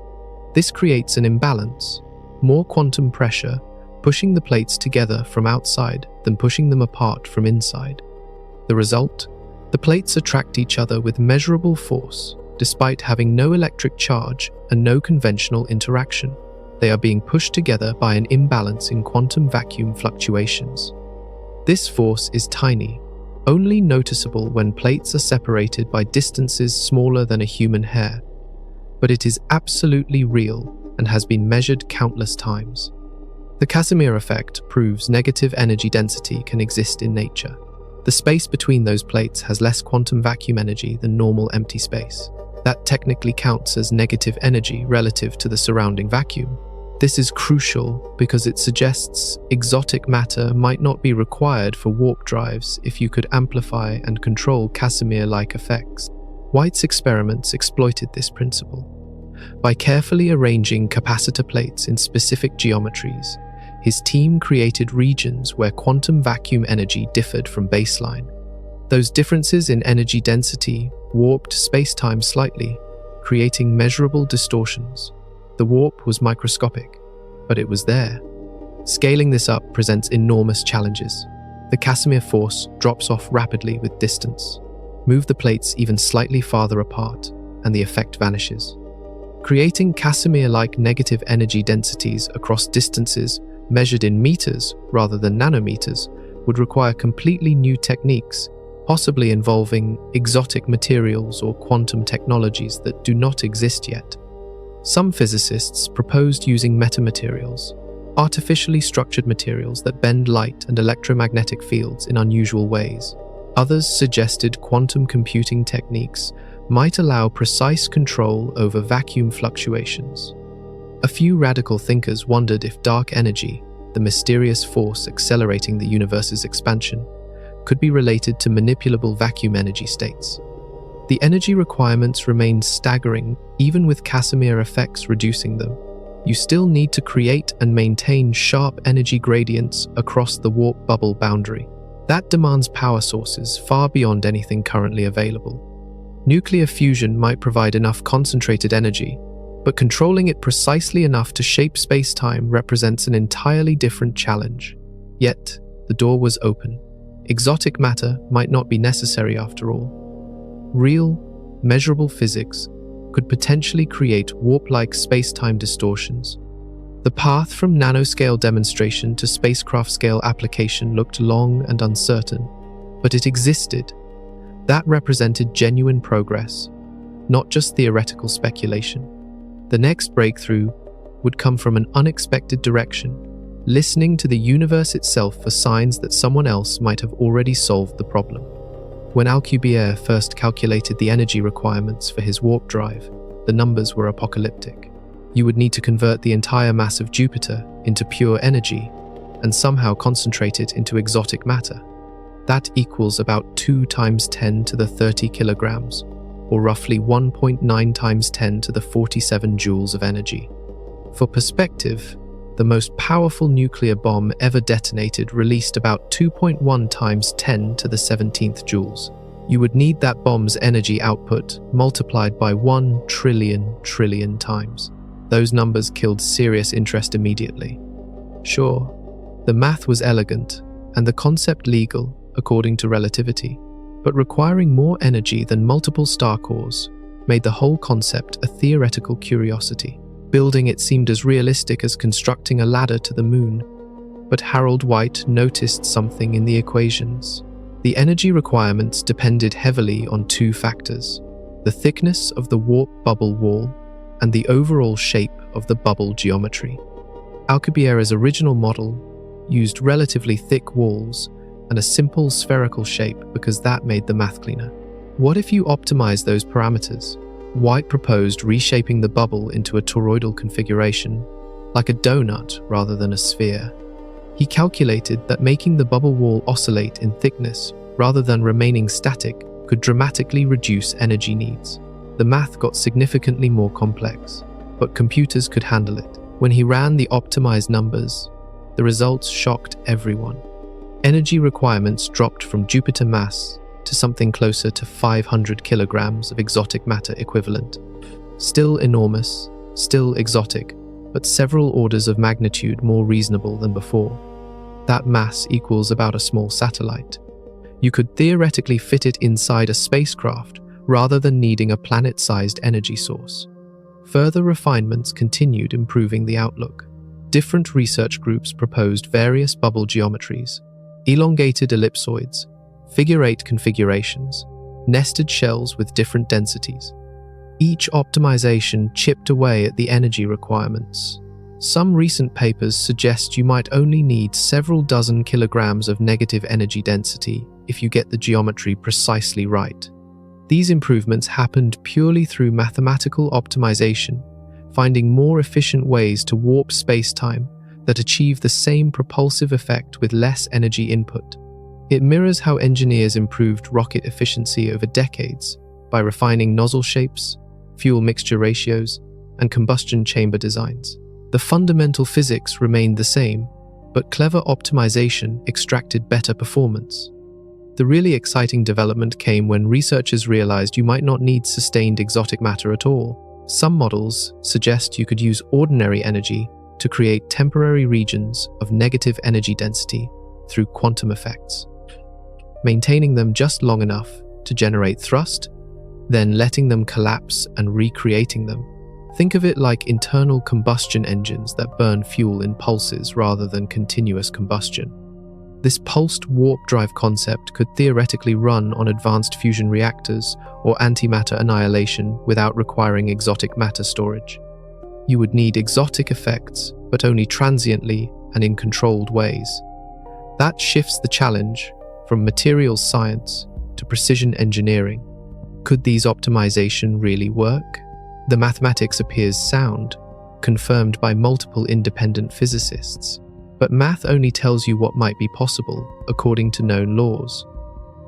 This creates an imbalance, more quantum pressure, pushing the plates together from outside than pushing them apart from inside. The result? The plates attract each other with measurable force, despite having no electric charge and no conventional interaction. They are being pushed together by an imbalance in quantum vacuum fluctuations. This force is tiny, only noticeable when plates are separated by distances smaller than a human hair, but it is absolutely real and has been measured countless times. The Casimir effect proves negative energy density can exist in nature. The space between those plates has less quantum vacuum energy than normal empty space. That technically counts as negative energy relative to the surrounding vacuum. This is crucial because it suggests exotic matter might not be required for warp drives if you could amplify and control Casimir-like effects. White's experiments exploited this principle. By carefully arranging capacitor plates in specific geometries, his team created regions where quantum vacuum energy differed from baseline. Those differences in energy density warped space-time slightly, creating measurable distortions. The warp was microscopic, but it was there. Scaling this up presents enormous challenges. The Casimir force drops off rapidly with distance. Move the plates even slightly farther apart, and the effect vanishes. Creating Casimir-like negative energy densities across distances measured in meters rather than nanometers would require completely new techniques, possibly involving exotic materials or quantum technologies that do not exist yet. Some physicists proposed using metamaterials, artificially structured materials that bend light and electromagnetic fields in unusual ways. Others suggested quantum computing techniques might allow precise control over vacuum fluctuations. A few radical thinkers wondered if dark energy, the mysterious force accelerating the universe's expansion, could be related to manipulable vacuum energy states. The energy requirements remain staggering, even with Casimir effects reducing them. You still need to create and maintain sharp energy gradients across the warp bubble boundary. That demands power sources far beyond anything currently available. Nuclear fusion might provide enough concentrated energy, but controlling it precisely enough to shape space-time represents an entirely different challenge. Yet, the door was open. Exotic matter might not be necessary after all. Real, measurable physics could potentially create warp-like space-time distortions. The path from nanoscale demonstration to spacecraft-scale application looked long and uncertain, but it existed. That represented genuine progress, not just theoretical speculation. The next breakthrough would come from an unexpected direction, listening to the universe itself for signs that someone else might have already solved the problem. When Alcubierre first calculated the energy requirements for his warp drive, the numbers were apocalyptic. You would need to convert the entire mass of Jupiter into pure energy and somehow concentrate it into exotic matter. That equals about 2 × 10⁻30 kilograms, or roughly 1.9 × 10⁻47 joules of energy. For perspective, the most powerful nuclear bomb ever detonated released about 2.1 × 10⁻17 joules. You would need that bomb's energy output multiplied by 1 trillion times. Those numbers killed serious interest immediately. Sure, the math was elegant and the concept legal according to relativity, but requiring more energy than multiple star cores made the whole concept a theoretical curiosity. Building it seemed as realistic as constructing a ladder to the moon. But Harold White noticed something in the equations. The energy requirements depended heavily on 2 factors: the thickness of the warp bubble wall and the overall shape of the bubble geometry. Alcubierre's original model used relatively thick walls and a simple spherical shape because that made the math cleaner. What if you optimize those parameters? White proposed reshaping the bubble into a toroidal configuration, like a donut rather than a sphere. He calculated that making the bubble wall oscillate in thickness rather than remaining static could dramatically reduce energy needs. The math got significantly more complex, but computers could handle it. When he ran the optimized numbers, the results shocked everyone. Energy requirements dropped from Jupiter mass to something closer to 500 kilograms of exotic matter equivalent. Still enormous, still exotic, but several orders of magnitude more reasonable than before. That mass equals about a small satellite. You could theoretically fit it inside a spacecraft rather than needing a planet-sized energy source. Further refinements continued improving the outlook. Different research groups proposed various bubble geometries, elongated ellipsoids, figure-8 configurations, nested shells with different densities. Each optimization chipped away at the energy requirements. Some recent papers suggest you might only need several dozen kilograms of negative energy density if you get the geometry precisely right. These improvements happened purely through mathematical optimization, finding more efficient ways to warp space-time that achieve the same propulsive effect with less energy input. It mirrors how engineers improved rocket efficiency over decades by refining nozzle shapes, fuel mixture ratios, and combustion chamber designs. The fundamental physics remained the same, but clever optimization extracted better performance. The really exciting development came when researchers realized you might not need sustained exotic matter at all. Some models suggest you could use ordinary energy to create temporary regions of negative energy density through quantum effects, maintaining them just long enough to generate thrust, then letting them collapse and recreating them. Think of it like internal combustion engines that burn fuel in pulses rather than continuous combustion. This pulsed warp drive concept could theoretically run on advanced fusion reactors or antimatter annihilation without requiring exotic matter storage. You would need exotic effects, but only transiently and in controlled ways. That shifts the challenge from materials science to precision engineering. Could these optimization really work? The mathematics appears sound, confirmed by multiple independent physicists. But math only tells you what might be possible according to known laws.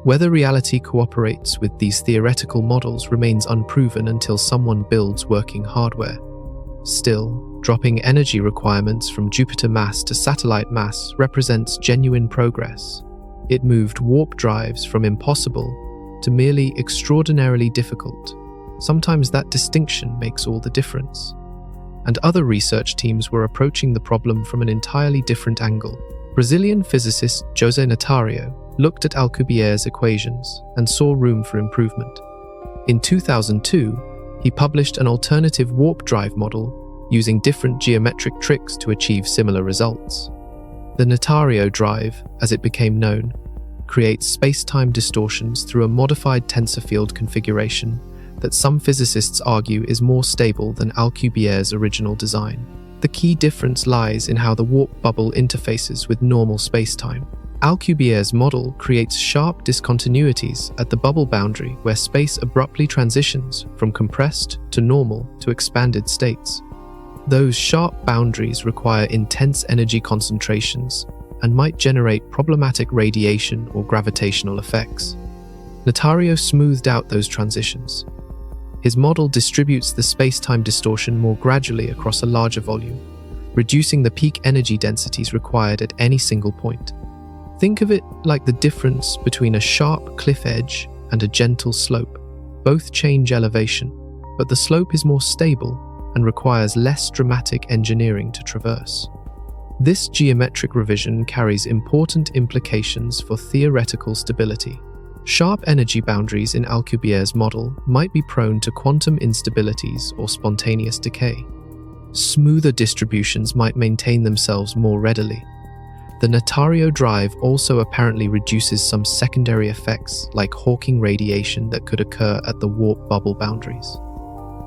Whether reality cooperates with these theoretical models remains unproven until someone builds working hardware. Still, dropping energy requirements from Jupiter mass to satellite mass represents genuine progress. It moved warp drives from impossible to merely extraordinarily difficult. Sometimes that distinction makes all the difference. And other research teams were approaching the problem from an entirely different angle. Brazilian physicist José Notario looked at Alcubierre's equations and saw room for improvement. In 2002, he published an alternative warp drive model using different geometric tricks to achieve similar results. The Notario drive, as it became known, creates space-time distortions through a modified tensor field configuration that some physicists argue is more stable than Alcubierre's original design. The key difference lies in how the warp bubble interfaces with normal spacetime. Alcubierre's model creates sharp discontinuities at the bubble boundary where space abruptly transitions from compressed to normal to expanded states. Those sharp boundaries require intense energy concentrations and might generate problematic radiation or gravitational effects. Notario smoothed out those transitions. His model distributes the space-time distortion more gradually across a larger volume, reducing the peak energy densities required at any single point. Think of it like the difference between a sharp cliff edge and a gentle slope. Both change elevation, but the slope is more stable and requires less dramatic engineering to traverse. This geometric revision carries important implications for theoretical stability. Sharp energy boundaries in Alcubierre's model might be prone to quantum instabilities or spontaneous decay. Smoother distributions might maintain themselves more readily. The Notario drive also apparently reduces some secondary effects like Hawking radiation that could occur at the warp bubble boundaries.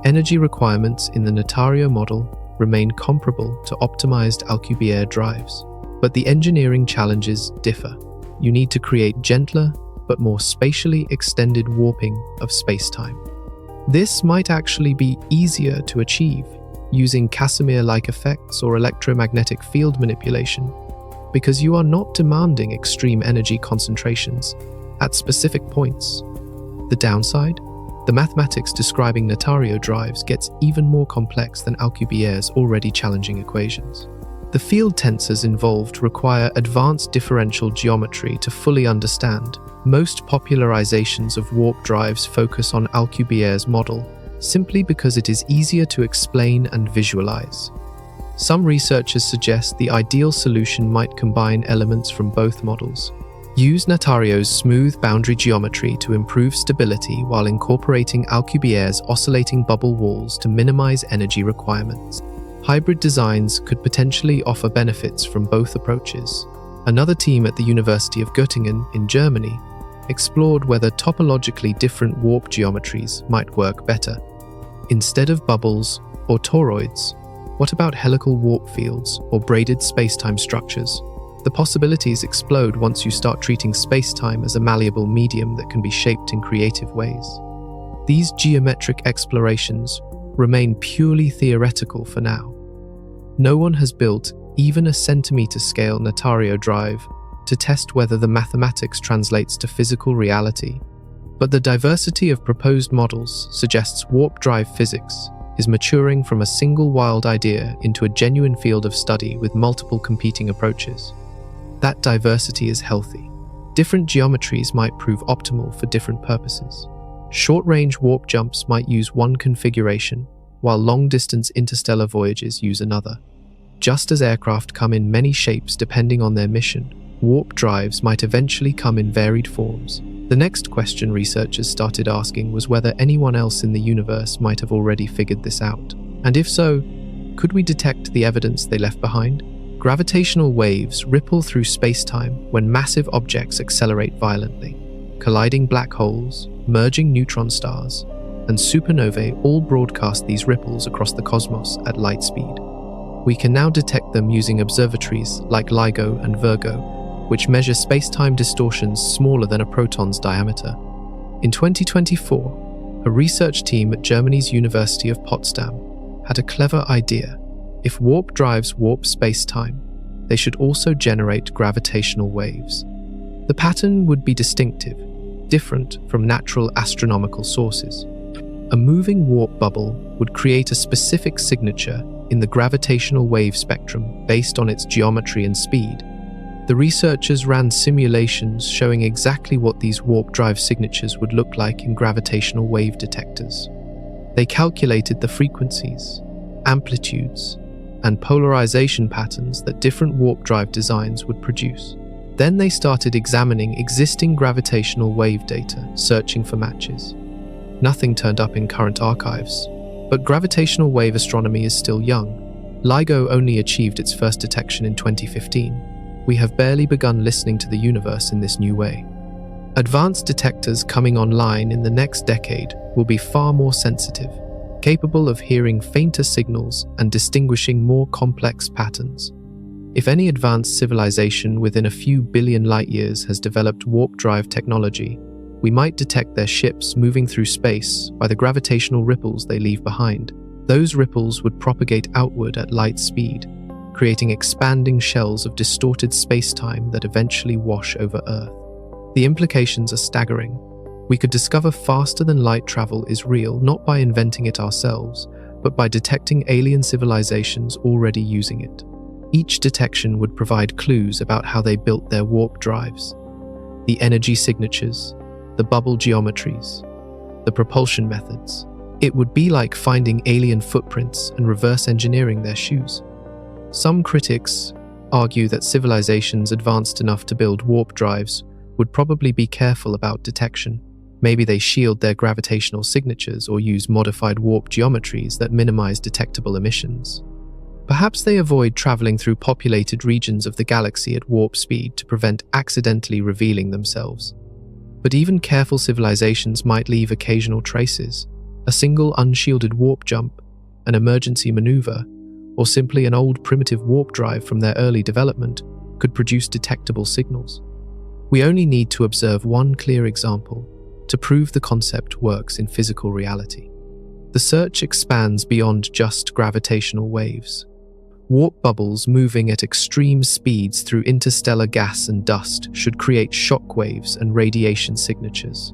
Energy requirements in the Notario model remain comparable to optimized Alcubierre drives, but the engineering challenges differ. You need to create gentler but more spatially extended warping of spacetime. This might actually be easier to achieve using Casimir-like effects or electromagnetic field manipulation, because you are not demanding extreme energy concentrations at specific points. The downside? The mathematics describing Natario drives gets even more complex than Alcubierre's already challenging equations. The field tensors involved require advanced differential geometry to fully understand. Most popularizations of warp drives focus on Alcubierre's model, simply because it is easier to explain and visualize. Some researchers suggest the ideal solution might combine elements from both models. Use Natario's smooth boundary geometry to improve stability while incorporating Alcubierre's oscillating bubble walls to minimize energy requirements. Hybrid designs could potentially offer benefits from both approaches. Another team at the University of Göttingen in Germany explored whether topologically different warp geometries might work better. Instead of bubbles or toroids, what about helical warp fields or braided spacetime structures? The possibilities explode once you start treating spacetime as a malleable medium that can be shaped in creative ways. These geometric explorations remain purely theoretical for now. No one has built even a centimeter-scale Natario drive to test whether the mathematics translates to physical reality, but the diversity of proposed models suggests warp drive physics is maturing from a single wild idea into a genuine field of study with multiple competing approaches. That diversity is healthy. Different geometries might prove optimal for different purposes. Short-range warp jumps might use one configuration, while long-distance interstellar voyages use another. Just as aircraft come in many shapes depending on their mission, warp drives might eventually come in varied forms. The next question researchers started asking was whether anyone else in the universe might have already figured this out. And if so, could we detect the evidence they left behind? Gravitational waves ripple through space-time when massive objects accelerate violently. Colliding black holes, merging neutron stars, and supernovae all broadcast these ripples across the cosmos at light speed. We can now detect them using observatories like LIGO and Virgo, which measure space-time distortions smaller than a proton's diameter. In 2024, a research team at Germany's University of Potsdam had a clever idea. If warp drives warp space-time, they should also generate gravitational waves. The pattern would be distinctive, different from natural astronomical sources. A moving warp bubble would create a specific signature in the gravitational wave spectrum based on its geometry and speed. The researchers ran simulations showing exactly what these warp drive signatures would look like in gravitational wave detectors. They calculated the frequencies, amplitudes, and polarization patterns that different warp drive designs would produce. Then they started examining existing gravitational wave data, searching for matches. Nothing turned up in current archives, but gravitational wave astronomy is still young. LIGO only achieved its first detection in 2015. We have barely begun listening to the universe in this new way. Advanced detectors coming online in the next decade will be far more sensitive, capable of hearing fainter signals and distinguishing more complex patterns. If any advanced civilization within a few billion light-years has developed warp drive technology, we might detect their ships moving through space by the gravitational ripples they leave behind. Those ripples would propagate outward at light speed, creating expanding shells of distorted space-time that eventually wash over Earth. The implications are staggering. We could discover faster than light travel is real not by inventing it ourselves, but by detecting alien civilizations already using it. Each detection would provide clues about how they built their warp drives, the energy signatures, the bubble geometries, the propulsion methods. It would be like finding alien footprints and reverse engineering their shoes. Some critics argue that civilizations advanced enough to build warp drives would probably be careful about detection. Maybe they shield their gravitational signatures or use modified warp geometries that minimize detectable emissions. Perhaps they avoid traveling through populated regions of the galaxy at warp speed to prevent accidentally revealing themselves. But even careful civilizations might leave occasional traces. A single unshielded warp jump, an emergency maneuver, or simply an old primitive warp drive from their early development could produce detectable signals. We only need to observe one clear example to prove the concept works in physical reality. The search expands beyond just gravitational waves. Warp bubbles moving at extreme speeds through interstellar gas and dust should create shock waves and radiation signatures.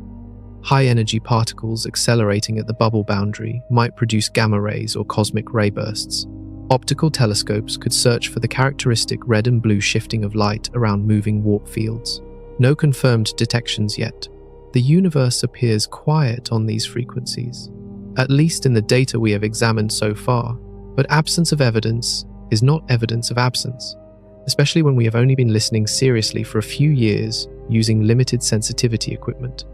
High-energy particles accelerating at the bubble boundary might produce gamma rays or cosmic ray bursts. Optical telescopes could search for the characteristic red and blue shifting of light around moving warp fields. No confirmed detections yet. The universe appears quiet on these frequencies, at least in the data we have examined so far, but absence of evidence is not evidence of absence, especially when we have only been listening seriously for a few years using limited sensitivity equipment.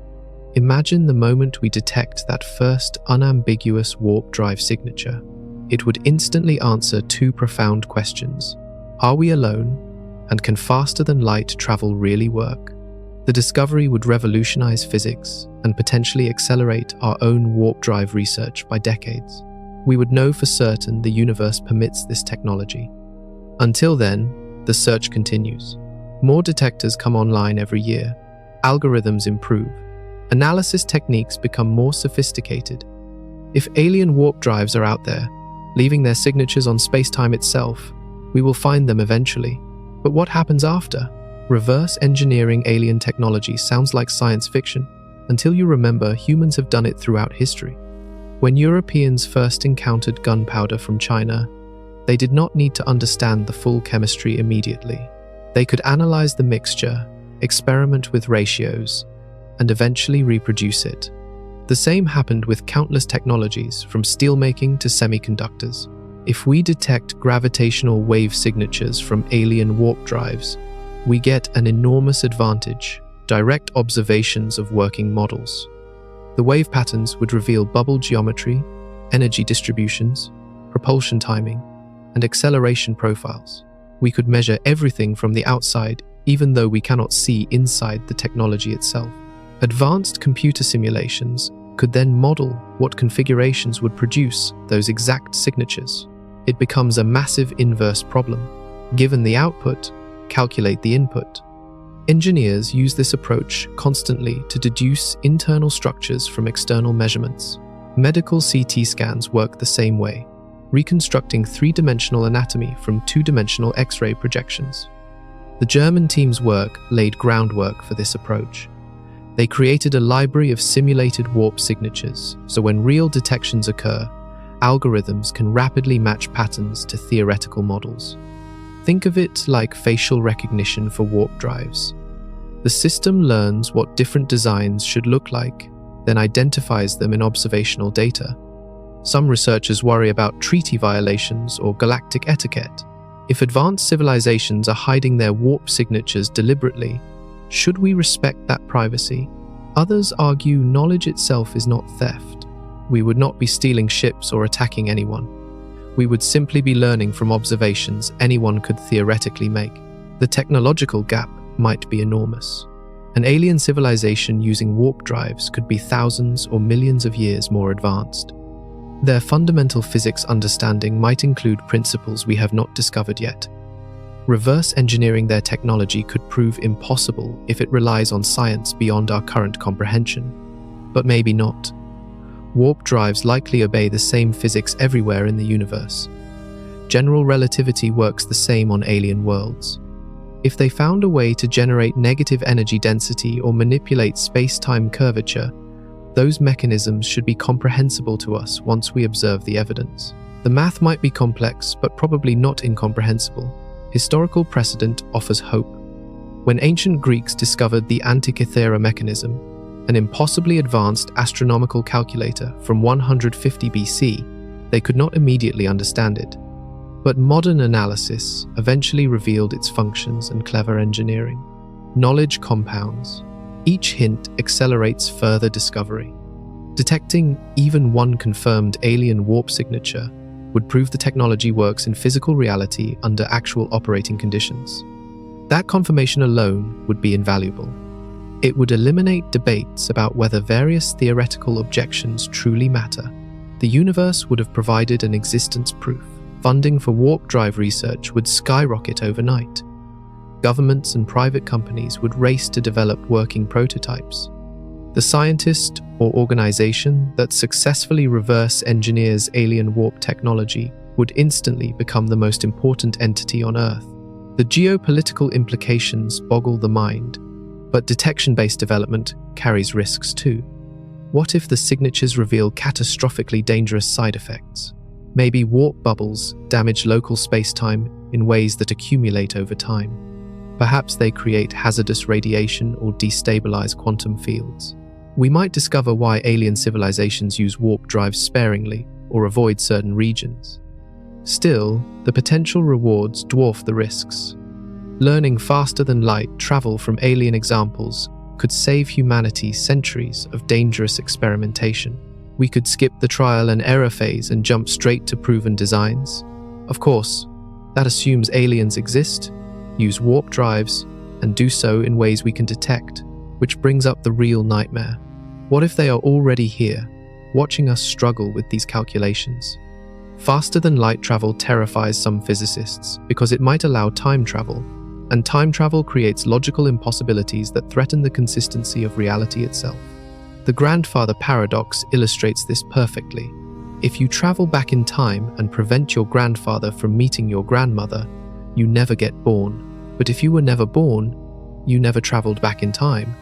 Imagine the moment we detect that first unambiguous warp drive signature. It would instantly answer two profound questions. Are we alone? And can faster-than-light travel really work? The discovery would revolutionize physics and potentially accelerate our own warp drive research by decades. We would know for certain the universe permits this technology. Until then, the search continues. More detectors come online every year. Algorithms improve. Analysis techniques become more sophisticated. If alien warp drives are out there, leaving their signatures on space-time itself, we will find them eventually. But what happens after? Reverse engineering alien technology sounds like science fiction, until you remember humans have done it throughout history. When Europeans first encountered gunpowder from China, they did not need to understand the full chemistry immediately. They could analyze the mixture, experiment with ratios, and eventually reproduce it. The same happened with countless technologies, from steelmaking to semiconductors. If we detect gravitational wave signatures from alien warp drives, we get an enormous advantage: direct observations of working models. The wave patterns would reveal bubble geometry, energy distributions, propulsion timing, and acceleration profiles. We could measure everything from the outside, even though we cannot see inside the technology itself. Advanced computer simulations could then model what configurations would produce those exact signatures. It becomes a massive inverse problem. Given the output, calculate the input. Engineers use this approach constantly to deduce internal structures from external measurements. Medical CT scans work the same way, reconstructing three-dimensional anatomy from two-dimensional X-ray projections. The German team's work laid groundwork for this approach. They created a library of simulated warp signatures, so when real detections occur, algorithms can rapidly match patterns to theoretical models. Think of it like facial recognition for warp drives. The system learns what different designs should look like, then identifies them in observational data. Some researchers worry about treaty violations or galactic etiquette. If advanced civilizations are hiding their warp signatures deliberately, should we respect that privacy? Others argue knowledge itself is not theft. We would not be stealing ships or attacking anyone. We would simply be learning from observations anyone could theoretically make. The technological gap might be enormous. An alien civilization using warp drives could be thousands or millions of years more advanced. Their fundamental physics understanding might include principles we have not discovered yet. Reverse engineering their technology could prove impossible if it relies on science beyond our current comprehension. But maybe not. Warp drives likely obey the same physics everywhere in the universe. General relativity works the same on alien worlds. If they found a way to generate negative energy density or manipulate space-time curvature, those mechanisms should be comprehensible to us once we observe the evidence. The math might be complex, but probably not incomprehensible. Historical precedent offers hope. When ancient Greeks discovered the Antikythera mechanism, an impossibly advanced astronomical calculator from 150 BC, they could not immediately understand it. But modern analysis eventually revealed its functions and clever engineering. Knowledge compounds. Each hint accelerates further discovery. Detecting even one confirmed alien warp signature would prove the technology works in physical reality under actual operating conditions. That confirmation alone would be invaluable. It would eliminate debates about whether various theoretical objections truly matter. The universe would have provided an existence proof. Funding for warp drive research would skyrocket overnight. Governments and private companies would race to develop working prototypes. The scientist or organization that successfully reverse engineers alien warp technology would instantly become the most important entity on Earth. The geopolitical implications boggle the mind, but detection-based development carries risks too. What if the signatures reveal catastrophically dangerous side effects? Maybe warp bubbles damage local space-time in ways that accumulate over time. Perhaps they create hazardous radiation or destabilize quantum fields. We might discover why alien civilizations use warp drives sparingly or avoid certain regions. Still, the potential rewards dwarf the risks. Learning faster than light travel from alien examples could save humanity centuries of dangerous experimentation. We could skip the trial and error phase and jump straight to proven designs. Of course, that assumes aliens exist, use warp drives, and do so in ways we can detect, which brings up the real nightmare. What if they are already here, watching us struggle with these calculations? Faster than light travel terrifies some physicists because it might allow time travel, and time travel creates logical impossibilities that threaten the consistency of reality itself. The grandfather paradox illustrates this perfectly. If you travel back in time and prevent your grandfather from meeting your grandmother, you never get born. But if you were never born, you never traveled back in time.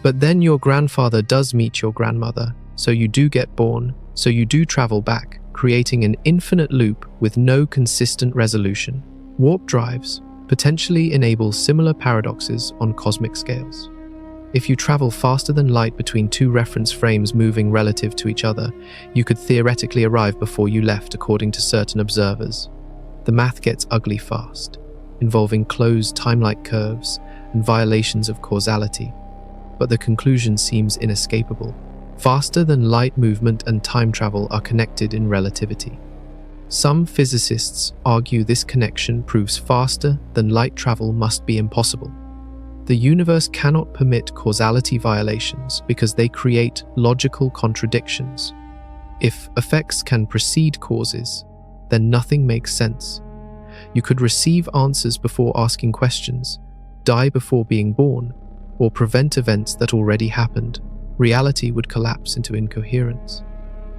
But then your grandfather does meet your grandmother, so you do get born, so you do travel back, creating an infinite loop with no consistent resolution. Warp drives potentially enable similar paradoxes on cosmic scales. If you travel faster than light between two reference frames moving relative to each other, you could theoretically arrive before you left according to certain observers. The math gets ugly fast, involving closed time-like curves and violations of causality. But the conclusion seems inescapable. Faster than light movement and time travel are connected in relativity. Some physicists argue this connection proves faster than light travel must be impossible. The universe cannot permit causality violations because they create logical contradictions. If effects can precede causes, then nothing makes sense. You could receive answers before asking questions, die before being born, or prevent events that already happened. Reality would collapse into incoherence.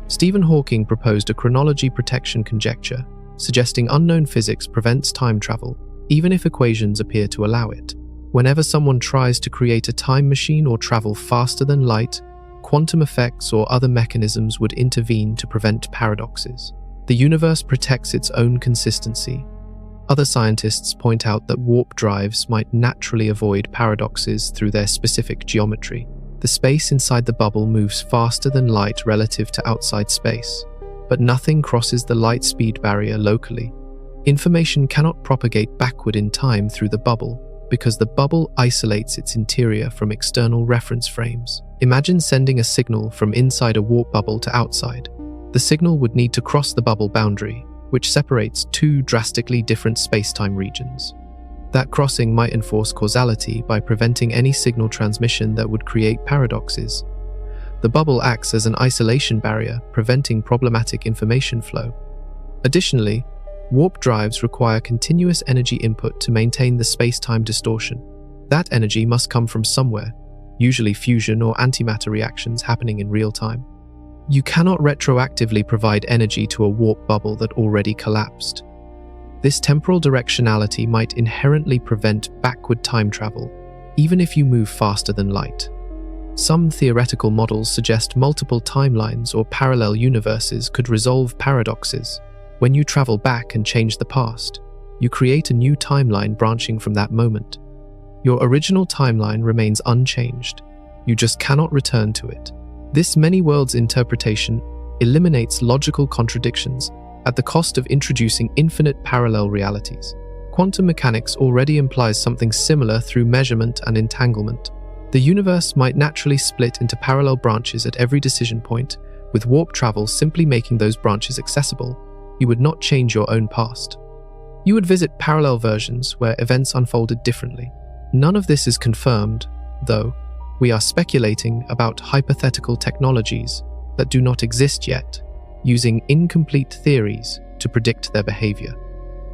Stephen Hawking proposed a chronology protection conjecture, suggesting unknown physics prevents time travel, even if equations appear to allow it. Whenever someone tries to create a time machine or travel faster than light, quantum effects or other mechanisms would intervene to prevent paradoxes. The universe protects its own consistency. Other scientists point out that warp drives might naturally avoid paradoxes through their specific geometry. The space inside the bubble moves faster than light relative to outside space, but nothing crosses the light speed barrier locally. Information cannot propagate backward in time through the bubble because the bubble isolates its interior from external reference frames. Imagine sending a signal from inside a warp bubble to outside. The signal would need to cross the bubble boundary, which separates two drastically different space-time regions. That crossing might enforce causality by preventing any signal transmission that would create paradoxes. The bubble acts as an isolation barrier, preventing problematic information flow. Additionally, warp drives require continuous energy input to maintain the space-time distortion. That energy must come from somewhere, usually fusion or antimatter reactions happening in real time. You cannot retroactively provide energy to a warp bubble that already collapsed. This temporal directionality might inherently prevent backward time travel, even if you move faster than light. Some theoretical models suggest multiple timelines or parallel universes could resolve paradoxes. When you travel back and change the past, you create a new timeline branching from that moment. Your original timeline remains unchanged. You just cannot return to it. This many worlds interpretation eliminates logical contradictions at the cost of introducing infinite parallel realities. Quantum mechanics already implies something similar through measurement and entanglement. The universe might naturally split into parallel branches at every decision point, with warp travel simply making those branches accessible. You would not change your own past. You would visit parallel versions where events unfolded differently. None of this is confirmed, though. We are speculating about hypothetical technologies that do not exist yet, using incomplete theories to predict their behavior.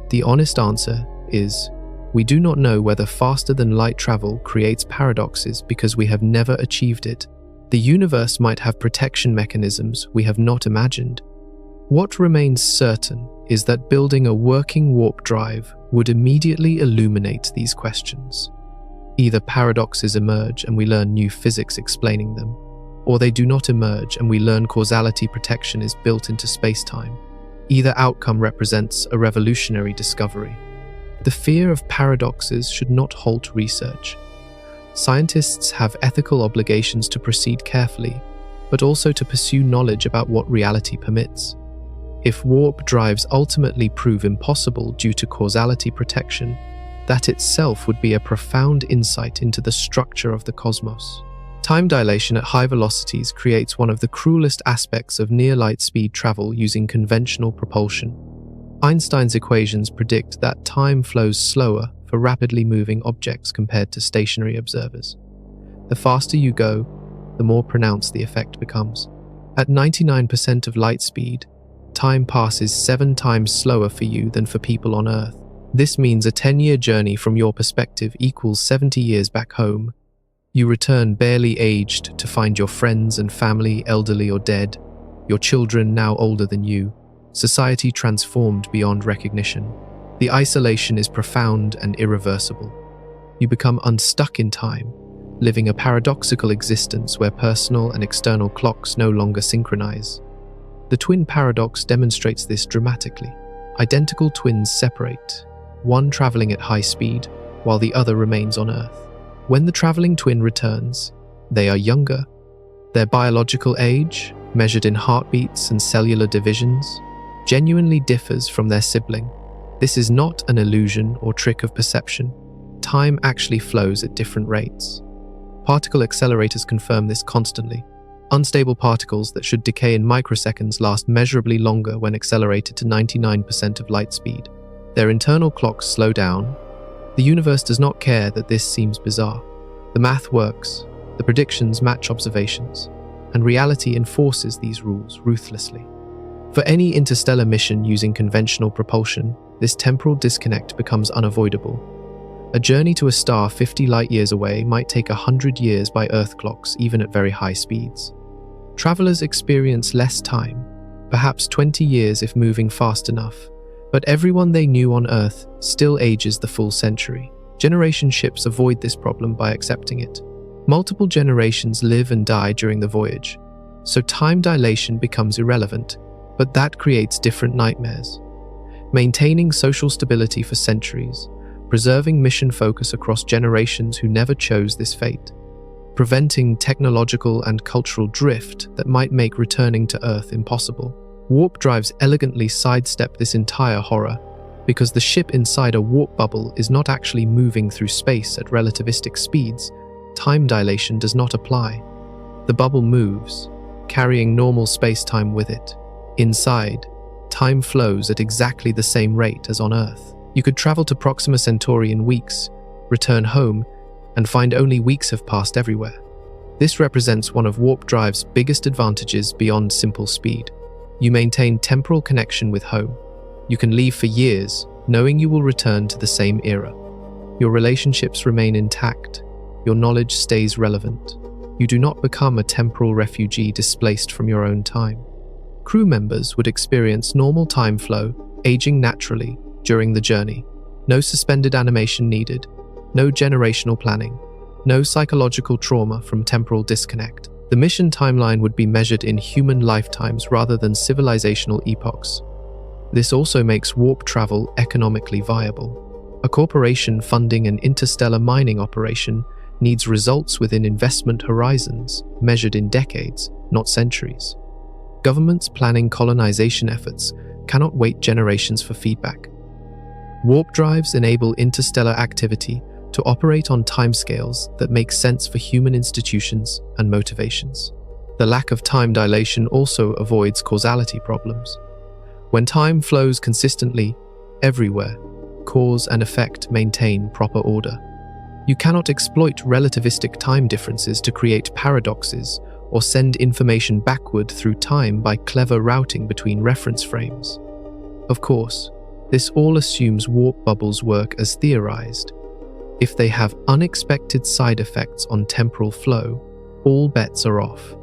The honest answer is, we do not know whether faster than light travel creates paradoxes because we have never achieved it. The universe might have protection mechanisms we have not imagined. What remains certain is that building a working warp drive would immediately illuminate these questions. Either paradoxes emerge and we learn new physics explaining them, or they do not emerge and we learn causality protection is built into space-time. Either outcome represents a revolutionary discovery. The fear of paradoxes should not halt research. Scientists have ethical obligations to proceed carefully, but also to pursue knowledge about what reality permits. If warp drives ultimately prove impossible due to causality protection, that itself would be a profound insight into the structure of the cosmos. Time dilation at high velocities creates one of the cruelest aspects of near-light speed travel using conventional propulsion. Einstein's equations predict that time flows slower for rapidly moving objects compared to stationary observers. The faster you go, the more pronounced the effect becomes. At 99% of light speed, time passes 7 times slower for you than for people on Earth. This means a 10-year journey from your perspective equals 70 years back home. You return barely aged to find your friends and family elderly or dead, your children now older than you, society transformed beyond recognition. The isolation is profound and irreversible. You become unstuck in time, living a paradoxical existence where personal and external clocks no longer synchronize. The twin paradox demonstrates this dramatically. Identical twins separate, one traveling at high speed while the other remains on Earth. When the traveling twin returns, they are younger. Their biological age, measured in heartbeats and cellular divisions, genuinely differs from their sibling. This is not an illusion or trick of perception. Time actually flows at different rates. Particle accelerators confirm this constantly. Unstable particles that should decay in microseconds last measurably longer when accelerated to 99% of light speed. Their internal clocks slow down. The universe does not care that this seems bizarre. The math works, the predictions match observations, and reality enforces these rules ruthlessly. For any interstellar mission using conventional propulsion, this temporal disconnect becomes unavoidable. A journey to a star 50 light-years away might take 100 years by Earth clocks, even at very high speeds. Travelers experience less time, perhaps 20 years if moving fast enough, but everyone they knew on Earth still ages the full century. Generation ships avoid this problem by accepting it. Multiple generations live and die during the voyage, so time dilation becomes irrelevant, but that creates different nightmares. Maintaining social stability for centuries, preserving mission focus across generations who never chose this fate, preventing technological and cultural drift that might make returning to Earth impossible. Warp drives elegantly sidestep this entire horror, because the ship inside a warp bubble is not actually moving through space at relativistic speeds. Time dilation does not apply. The bubble moves, carrying normal space-time with it. Inside, time flows at exactly the same rate as on Earth. You could travel to Proxima Centauri in weeks, return home, and find only weeks have passed everywhere. This represents one of warp drive's biggest advantages beyond simple speed. You maintain temporal connection with home. You can leave for years, knowing you will return to the same era. Your relationships remain intact. Your knowledge stays relevant. You do not become a temporal refugee displaced from your own time. Crew members would experience normal time flow, aging naturally during the journey. No suspended animation needed, no generational planning, no psychological trauma from temporal disconnect. The mission timeline would be measured in human lifetimes rather than civilizational epochs. This also makes warp travel economically viable. A corporation funding an interstellar mining operation needs results within investment horizons, measured in decades, not centuries. Governments planning colonization efforts cannot wait generations for feedback. Warp drives enable interstellar activity to operate on timescales that make sense for human institutions and motivations. The lack of time dilation also avoids causality problems. When time flows consistently, everywhere, cause and effect maintain proper order. You cannot exploit relativistic time differences to create paradoxes or send information backward through time by clever routing between reference frames. Of course, this all assumes warp bubbles work as theorized. If they have unexpected side effects on temporal flow, all bets are off.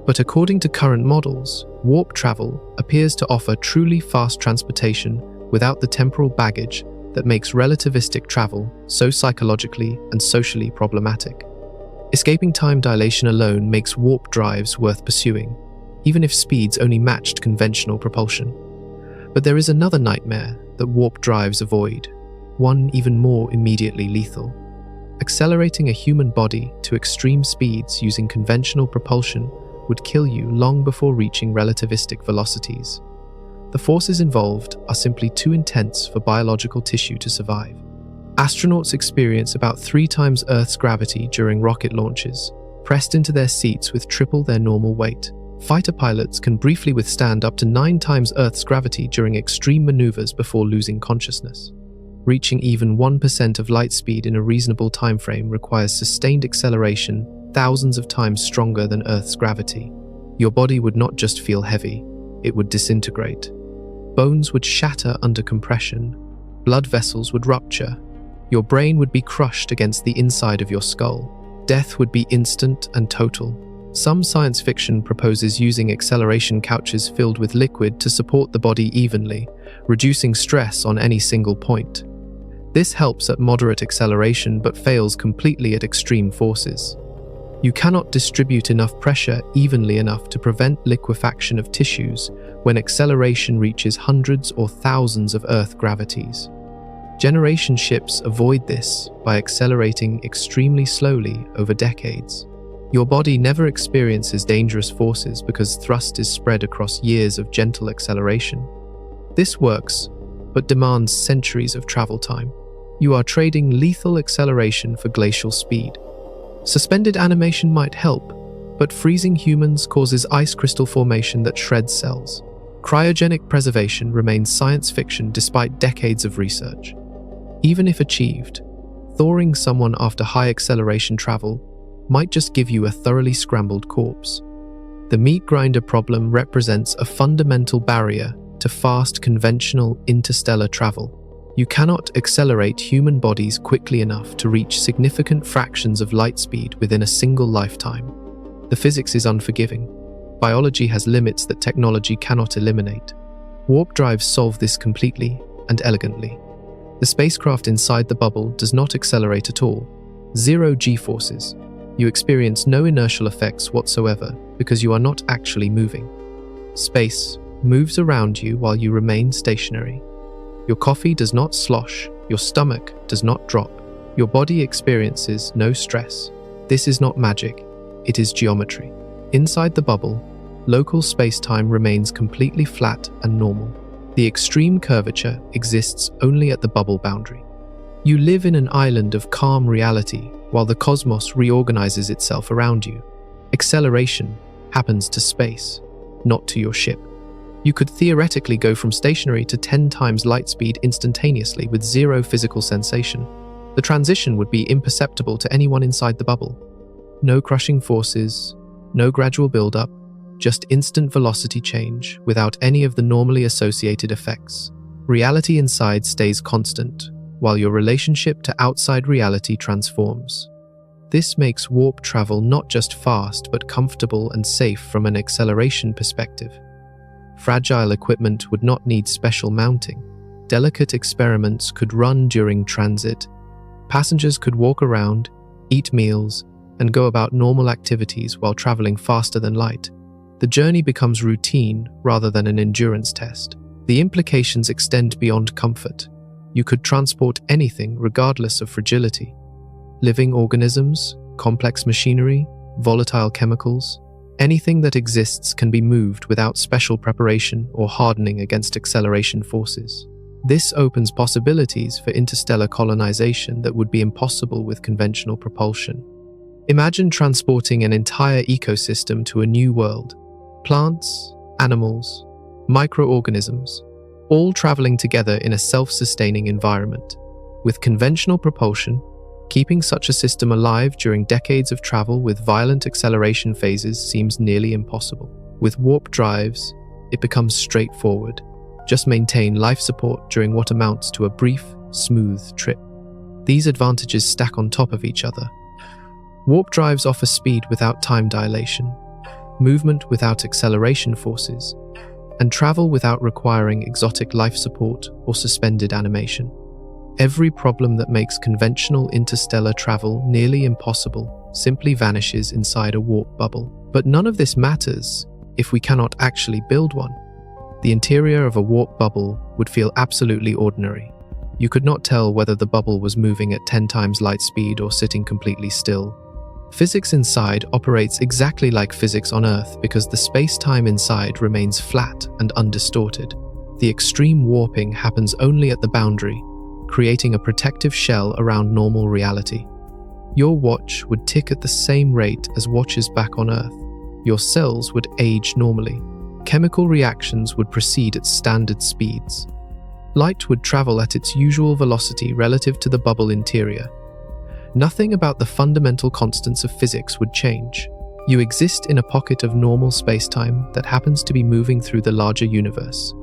But according to current models, warp travel appears to offer truly fast transportation without the temporal baggage that makes relativistic travel so psychologically and socially problematic. Escaping time dilation alone makes warp drives worth pursuing, even if speeds only matched conventional propulsion. But there is another nightmare that warp drives avoid, one even more immediately lethal. Accelerating a human body to extreme speeds using conventional propulsion would kill you long before reaching relativistic velocities. The forces involved are simply too intense for biological tissue to survive. Astronauts experience about 3 times Earth's gravity during rocket launches, pressed into their seats with triple their normal weight. Fighter pilots can briefly withstand up to 9 times Earth's gravity during extreme maneuvers before losing consciousness. Reaching even 1% of light speed in a reasonable time frame requires sustained acceleration thousands of times stronger than Earth's gravity. Your body would not just feel heavy, it would disintegrate. Bones would shatter under compression, blood vessels would rupture, your brain would be crushed against the inside of your skull. Death would be instant and total. Some science fiction proposes using acceleration couches filled with liquid to support the body evenly, reducing stress on any single point. This helps at moderate acceleration but fails completely at extreme forces. You cannot distribute enough pressure evenly enough to prevent liquefaction of tissues when acceleration reaches hundreds or thousands of Earth gravities. Generation ships avoid this by accelerating extremely slowly over decades. Your body never experiences dangerous forces because thrust is spread across years of gentle acceleration. This works, but demands centuries of travel time. You are trading lethal acceleration for glacial speed. Suspended animation might help, but freezing humans causes ice crystal formation that shreds cells. Cryogenic preservation remains science fiction despite decades of research. Even if achieved, thawing someone after high acceleration travel might just give you a thoroughly scrambled corpse. The meat grinder problem represents a fundamental barrier to fast conventional interstellar travel. You cannot accelerate human bodies quickly enough to reach significant fractions of light speed within a single lifetime. The physics is unforgiving. Biology has limits that technology cannot eliminate. Warp drives solve this completely and elegantly. The spacecraft inside the bubble does not accelerate at all. Zero G-forces. You experience no inertial effects whatsoever because you are not actually moving. Space moves around you while you remain stationary. Your coffee does not slosh, your stomach does not drop, your body experiences no stress. This is not magic, it is geometry. Inside the bubble, local space-time remains completely flat and normal. The extreme curvature exists only at the bubble boundary. You live in an island of calm reality while the cosmos reorganizes itself around you. Acceleration happens to space, not to your ship. You could theoretically go from stationary to 10 times light speed instantaneously with zero physical sensation. The transition would be imperceptible to anyone inside the bubble. No crushing forces, no gradual build-up, just instant velocity change without any of the normally associated effects. Reality inside stays constant, while your relationship to outside reality transforms. This makes warp travel not just fast but comfortable and safe from an acceleration perspective. Fragile equipment would not need special mounting. Delicate experiments could run during transit. Passengers could walk around, eat meals, and go about normal activities while traveling faster than light. The journey becomes routine rather than an endurance test. The implications extend beyond comfort. You could transport anything regardless of fragility. Living organisms, complex machinery, volatile chemicals, anything that exists can be moved without special preparation or hardening against acceleration forces. This opens possibilities for interstellar colonization that would be impossible with conventional propulsion. Imagine transporting an entire ecosystem to a new world. Plants, animals, microorganisms, all traveling together in a self-sustaining environment. With conventional propulsion, keeping such a system alive during decades of travel with violent acceleration phases seems nearly impossible. With warp drives, it becomes straightforward. Just maintain life support during what amounts to a brief, smooth trip. These advantages stack on top of each other. Warp drives offer speed without time dilation, movement without acceleration forces, and travel without requiring exotic life support or suspended animation. Every problem that makes conventional interstellar travel nearly impossible simply vanishes inside a warp bubble. But none of this matters if we cannot actually build one. The interior of a warp bubble would feel absolutely ordinary. You could not tell whether the bubble was moving at 10 times light speed or sitting completely still. Physics inside operates exactly like physics on Earth because the space-time inside remains flat and undistorted. The extreme warping happens only at the boundary, creating a protective shell around normal reality. Your watch would tick at the same rate as watches back on Earth. Your cells would age normally. Chemical reactions would proceed at standard speeds. Light would travel at its usual velocity relative to the bubble interior. Nothing about the fundamental constants of physics would change. You exist in a pocket of normal space-time that happens to be moving through the larger universe.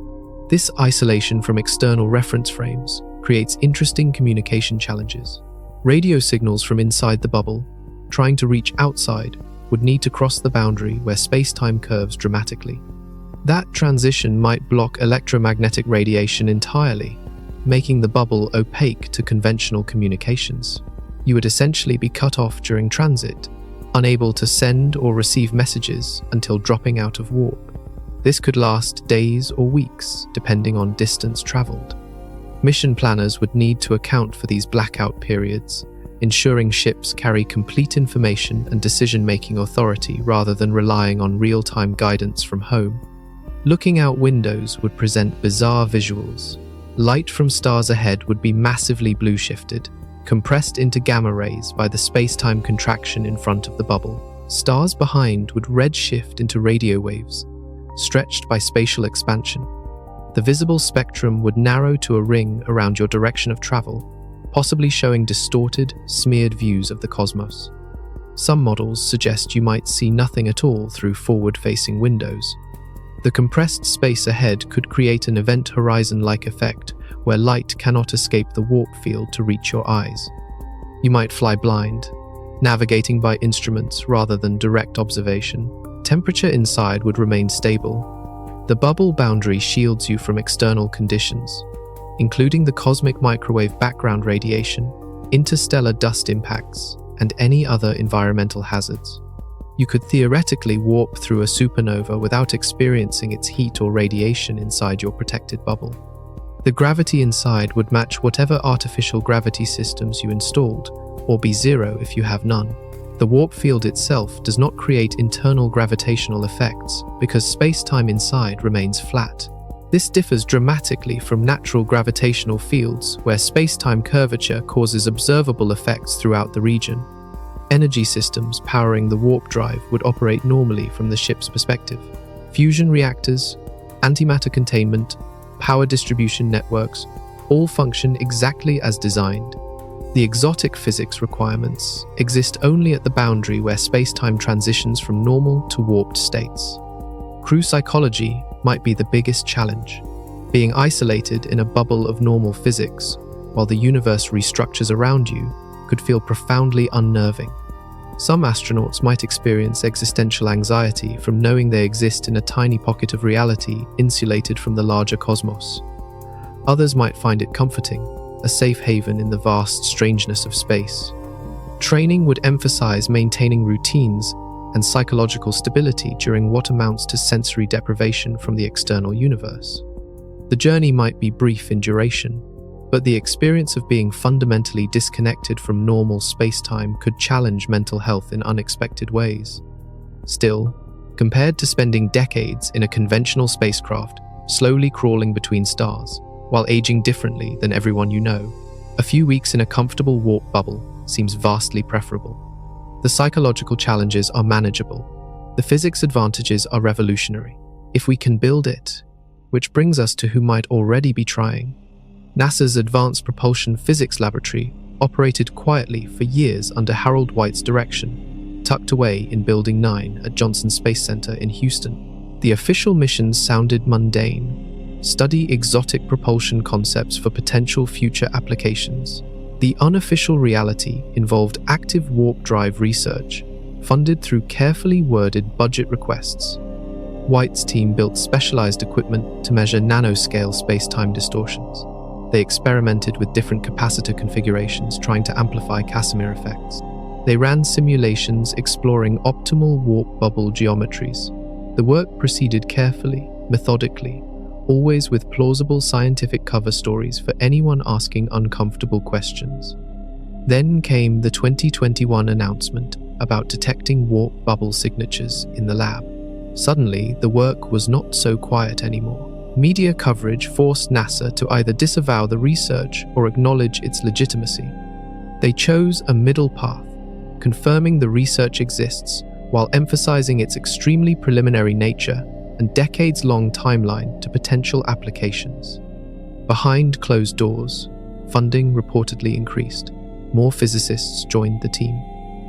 This isolation from external reference frames creates interesting communication challenges. Radio signals from inside the bubble, trying to reach outside, would need to cross the boundary where space-time curves dramatically. That transition might block electromagnetic radiation entirely, making the bubble opaque to conventional communications. You would essentially be cut off during transit, unable to send or receive messages until dropping out of warp. This could last days or weeks, depending on distance traveled. Mission planners would need to account for these blackout periods, ensuring ships carry complete information and decision-making authority rather than relying on real-time guidance from home. Looking out windows would present bizarre visuals. Light from stars ahead would be massively blue-shifted, compressed into gamma rays by the space-time contraction in front of the bubble. Stars behind would redshift into radio waves, stretched by spatial expansion. The visible spectrum would narrow to a ring around your direction of travel, possibly showing distorted, smeared views of the cosmos. Some models suggest you might see nothing at all through forward-facing windows. The compressed space ahead could create an event horizon-like effect where light cannot escape the warp field to reach your eyes. You might fly blind, navigating by instruments rather than direct observation. Temperature inside would remain stable. The bubble boundary shields you from external conditions, including the cosmic microwave background radiation, interstellar dust impacts, and any other environmental hazards. You could theoretically warp through a supernova without experiencing its heat or radiation inside your protected bubble. The gravity inside would match whatever artificial gravity systems you installed, or be zero if you have none. The warp field itself does not create internal gravitational effects because space-time inside remains flat. This differs dramatically from natural gravitational fields where space-time curvature causes observable effects throughout the region. Energy systems powering the warp drive would operate normally from the ship's perspective. Fusion reactors, antimatter containment, power distribution networks all function exactly as designed. The exotic physics requirements exist only at the boundary where space-time transitions from normal to warped states. Crew psychology might be the biggest challenge. Being isolated in a bubble of normal physics while the universe restructures around you could feel profoundly unnerving. Some astronauts might experience existential anxiety from knowing they exist in a tiny pocket of reality insulated from the larger cosmos. Others might find it comforting, a safe haven in the vast strangeness of space. Training would emphasize maintaining routines and psychological stability during what amounts to sensory deprivation from the external universe. The journey might be brief in duration, but the experience of being fundamentally disconnected from normal space-time could challenge mental health in unexpected ways. Still, compared to spending decades in a conventional spacecraft, slowly crawling between stars, while aging differently than everyone you know, a few weeks in a comfortable warp bubble seems vastly preferable. The psychological challenges are manageable. The physics advantages are revolutionary, if we can build it. Which brings us to who might already be trying. NASA's Advanced Propulsion Physics Laboratory operated quietly for years under Harold White's direction, tucked away in Building 9 at Johnson Space Center in Houston. The official missions sounded mundane: study exotic propulsion concepts for potential future applications. The unofficial reality involved active warp drive research, funded through carefully worded budget requests. White's team built specialized equipment to measure nanoscale space-time distortions. They experimented with different capacitor configurations, trying to amplify Casimir effects. They ran simulations exploring optimal warp bubble geometries. The work proceeded carefully, methodically, always with plausible scientific cover stories for anyone asking uncomfortable questions. Then came the 2021 announcement about detecting warp bubble signatures in the lab. Suddenly, the work was not so quiet anymore. Media coverage forced NASA to either disavow the research or acknowledge its legitimacy. They chose a middle path, confirming the research exists while emphasizing its extremely preliminary nature and decades-long timeline to potential applications. Behind closed doors, funding reportedly increased. More physicists joined the team.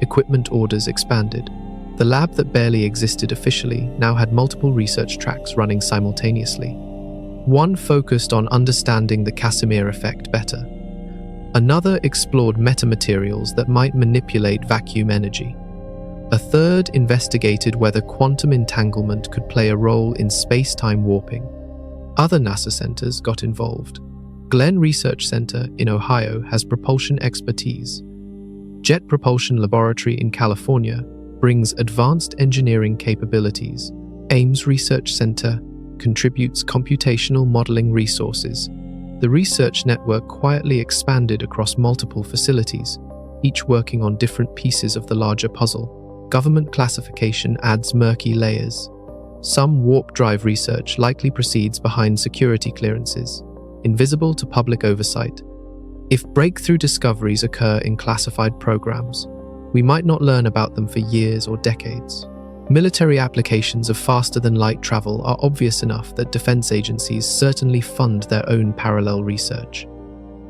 Equipment orders expanded. The lab that barely existed officially now had multiple research tracks running simultaneously. One focused on understanding the Casimir effect better. Another explored metamaterials that might manipulate vacuum energy. A third investigated whether quantum entanglement could play a role in space-time warping. Other NASA centers got involved. Glenn Research Center in Ohio has propulsion expertise. Jet Propulsion Laboratory in California brings advanced engineering capabilities. Ames Research Center contributes computational modeling resources. The research network quietly expanded across multiple facilities, each working on different pieces of the larger puzzle. Government classification adds murky layers. Some warp drive research likely proceeds behind security clearances, invisible to public oversight. If breakthrough discoveries occur in classified programs, we might not learn about them for years or decades. Military applications of faster-than-light travel are obvious enough that defense agencies certainly fund their own parallel research.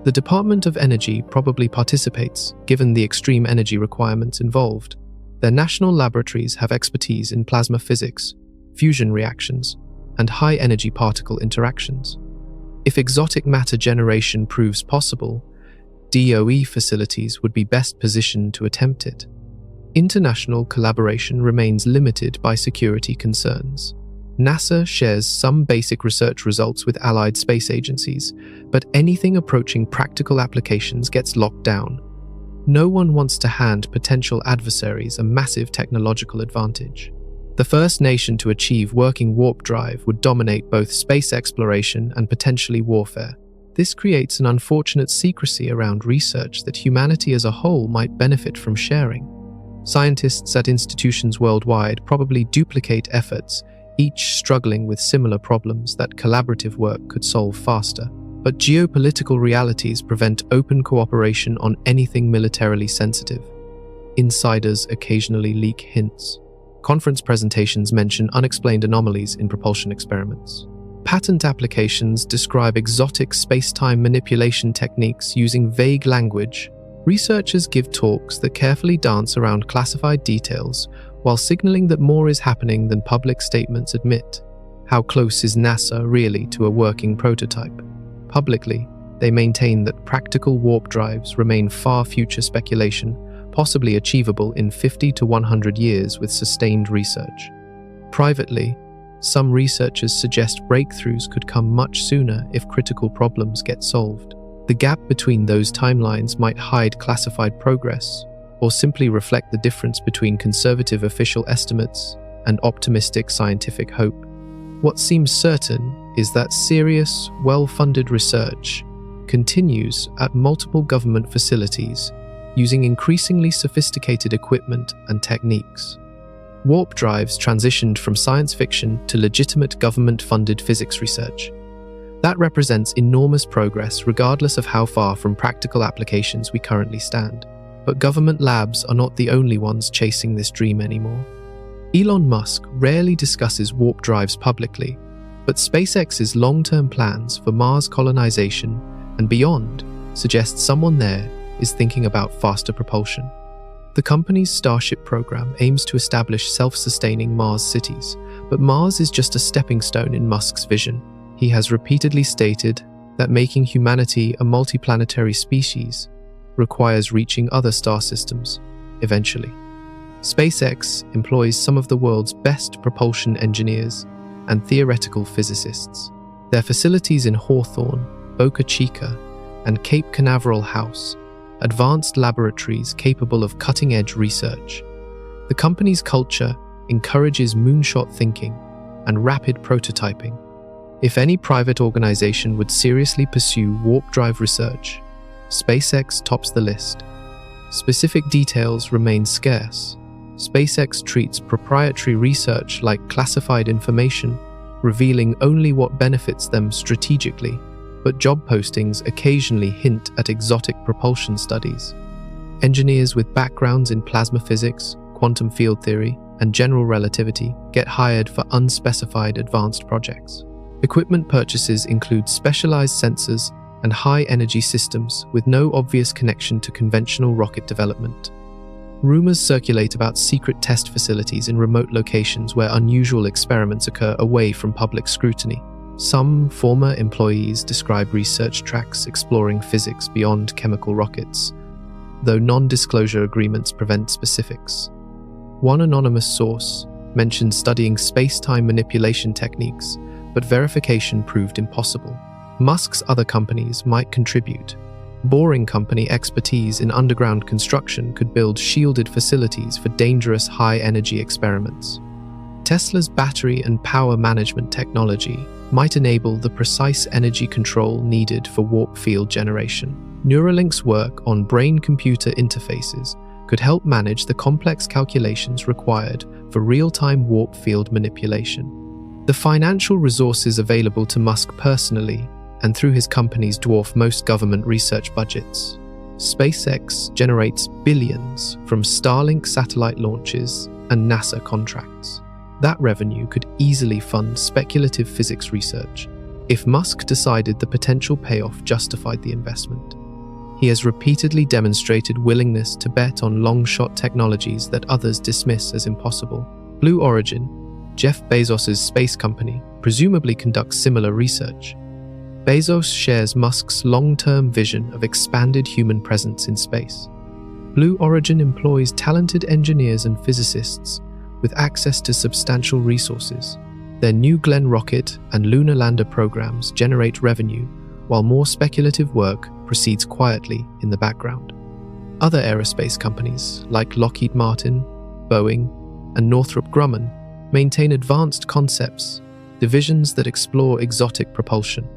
The Department of Energy probably participates, given the extreme energy requirements involved. Their national laboratories have expertise in plasma physics, fusion reactions, and high-energy particle interactions. If exotic matter generation proves possible, DOE facilities would be best positioned to attempt it. International collaboration remains limited by security concerns. NASA shares some basic research results with allied space agencies, but anything approaching practical applications gets locked down. No one wants to hand potential adversaries a massive technological advantage. The first nation to achieve working warp drive would dominate both space exploration and potentially warfare. This creates an unfortunate secrecy around research that humanity as a whole might benefit from sharing. Scientists at institutions worldwide probably duplicate efforts, each struggling with similar problems that collaborative work could solve faster. But geopolitical realities prevent open cooperation on anything militarily sensitive. Insiders occasionally leak hints. Conference presentations mention unexplained anomalies in propulsion experiments. Patent applications describe exotic space-time manipulation techniques using vague language. Researchers give talks that carefully dance around classified details while signaling that more is happening than public statements admit. How close is NASA really to a working prototype? Publicly, they maintain that practical warp drives remain far future speculation, possibly achievable in 50 to 100 years with sustained research. Privately, some researchers suggest breakthroughs could come much sooner if critical problems get solved. The gap between those timelines might hide classified progress, or simply reflect the difference between conservative official estimates and optimistic scientific hope. What seems certain is that serious, well-funded research continues at multiple government facilities using increasingly sophisticated equipment and techniques. Warp drives transitioned from science fiction to legitimate government-funded physics research. That represents enormous progress regardless of how far from practical applications we currently stand. But government labs are not the only ones chasing this dream anymore. Elon Musk rarely discusses warp drives publicly, but SpaceX's long-term plans for Mars colonization and beyond suggest someone there is thinking about faster propulsion. The company's Starship program aims to establish self-sustaining Mars cities, but Mars is just a stepping stone in Musk's vision. He has repeatedly stated that making humanity a multiplanetary species requires reaching other star systems, eventually. SpaceX employs some of the world's best propulsion engineers and theoretical physicists. Their facilities in Hawthorne, Boca Chica, and Cape Canaveral house advanced laboratories capable of cutting-edge research. The company's culture encourages moonshot thinking and rapid prototyping. If any private organization would seriously pursue warp drive research, SpaceX tops the list. Specific details remain scarce. SpaceX treats proprietary research like classified information, revealing only what benefits them strategically, but job postings occasionally hint at exotic propulsion studies. Engineers with backgrounds in plasma physics, quantum field theory, and general relativity get hired for unspecified advanced projects. Equipment purchases include specialized sensors and high-energy systems with no obvious connection to conventional rocket development. Rumors circulate about secret test facilities in remote locations where unusual experiments occur away from public scrutiny. Some former employees describe research tracks exploring physics beyond chemical rockets, though non-disclosure agreements prevent specifics. One anonymous source mentioned studying space-time manipulation techniques, but verification proved impossible. Musk's other companies might contribute. Boring Company expertise in underground construction could build shielded facilities for dangerous high-energy experiments. Tesla's battery and power management technology might enable the precise energy control needed for warp field generation. Neuralink's work on brain-computer interfaces could help manage the complex calculations required for real-time warp field manipulation. The financial resources available to Musk personally and through his companies dwarf most government research budgets. SpaceX generates billions from Starlink satellite launches and NASA contracts. That revenue could easily fund speculative physics research if Musk decided the potential payoff justified the investment. He has repeatedly demonstrated willingness to bet on long-shot technologies that others dismiss as impossible. Blue Origin, Jeff Bezos' space company, presumably conducts similar research. Bezos shares Musk's long-term vision of expanded human presence in space. Blue Origin employs talented engineers and physicists with access to substantial resources. Their New Glenn rocket and lunar lander programs generate revenue, while more speculative work proceeds quietly in the background. Other aerospace companies, like Lockheed Martin, Boeing, and Northrop Grumman, maintain advanced concepts, divisions that explore exotic propulsion.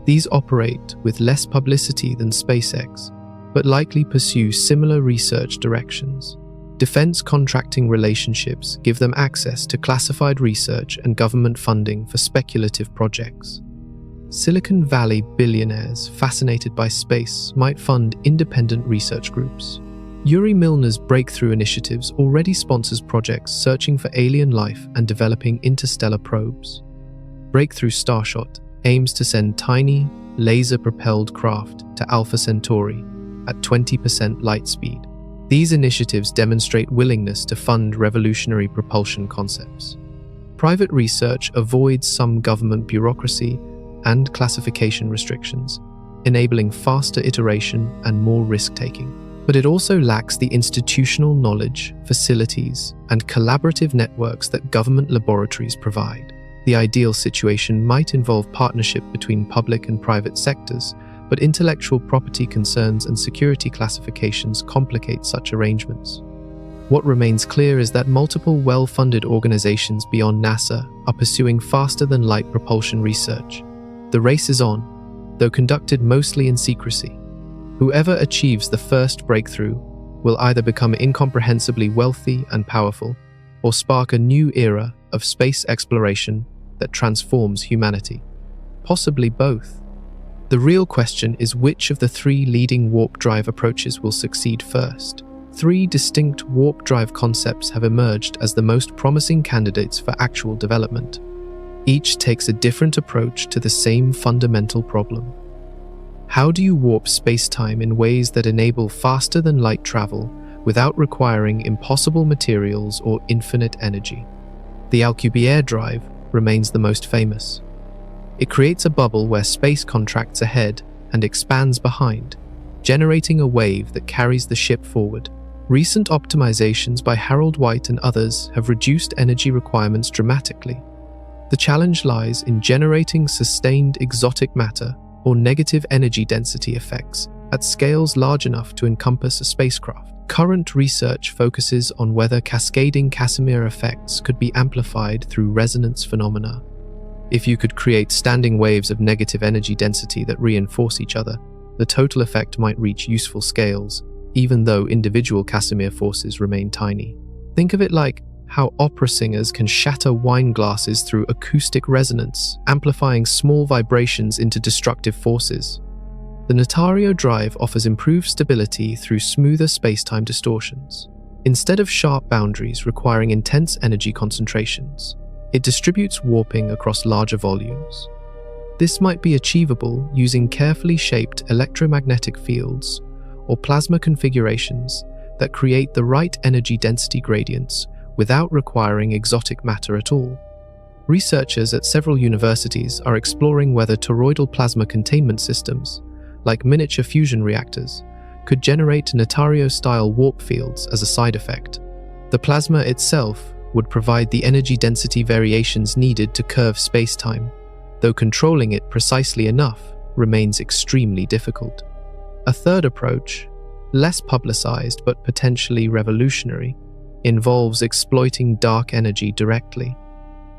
These operate with less publicity than SpaceX, but likely pursue similar research directions. Defense contracting relationships give them access to classified research and government funding for speculative projects. Silicon Valley billionaires fascinated by space might fund independent research groups. Yuri Milner's Breakthrough Initiatives already sponsors projects searching for alien life and developing interstellar probes. Breakthrough Starshot aims to send tiny, laser-propelled craft to Alpha Centauri at 20% light speed. These initiatives demonstrate willingness to fund revolutionary propulsion concepts. Private research avoids some government bureaucracy and classification restrictions, enabling faster iteration and more risk-taking. But it also lacks the institutional knowledge, facilities, and collaborative networks that government laboratories provide. The ideal situation might involve partnership between public and private sectors, but intellectual property concerns and security classifications complicate such arrangements. What remains clear is that multiple well-funded organizations beyond NASA are pursuing faster-than-light propulsion research. The race is on, though conducted mostly in secrecy. Whoever achieves the first breakthrough will either become incomprehensibly wealthy and powerful, or spark a new era of space exploration that transforms humanity. Possibly both. The real question is which of the three leading warp drive approaches will succeed first. Three distinct warp drive concepts have emerged as the most promising candidates for actual development. Each takes a different approach to the same fundamental problem. How do you warp space-time in ways that enable faster-than-light travel without requiring impossible materials or infinite energy? The Alcubierre drive remains the most famous. It creates a bubble where space contracts ahead and expands behind, generating a wave that carries the ship forward. Recent optimizations by Harold White and others have reduced energy requirements dramatically. The challenge lies in generating sustained exotic matter or negative energy density effects at scales large enough to encompass a spacecraft. Current research focuses on whether cascading Casimir effects could be amplified through resonance phenomena. If you could create standing waves of negative energy density that reinforce each other, the total effect might reach useful scales, even though individual Casimir forces remain tiny. Think of it like how opera singers can shatter wine glasses through acoustic resonance, amplifying small vibrations into destructive forces. The Natario drive offers improved stability through smoother spacetime distortions. Instead of sharp boundaries requiring intense energy concentrations, it distributes warping across larger volumes. This might be achievable using carefully shaped electromagnetic fields or plasma configurations that create the right energy density gradients without requiring exotic matter at all. Researchers at several universities are exploring whether toroidal plasma containment systems, like miniature fusion reactors, could generate Natario-style warp fields as a side effect. The plasma itself would provide the energy density variations needed to curve spacetime, though controlling it precisely enough remains extremely difficult. A third approach, less publicized but potentially revolutionary, involves exploiting dark energy directly.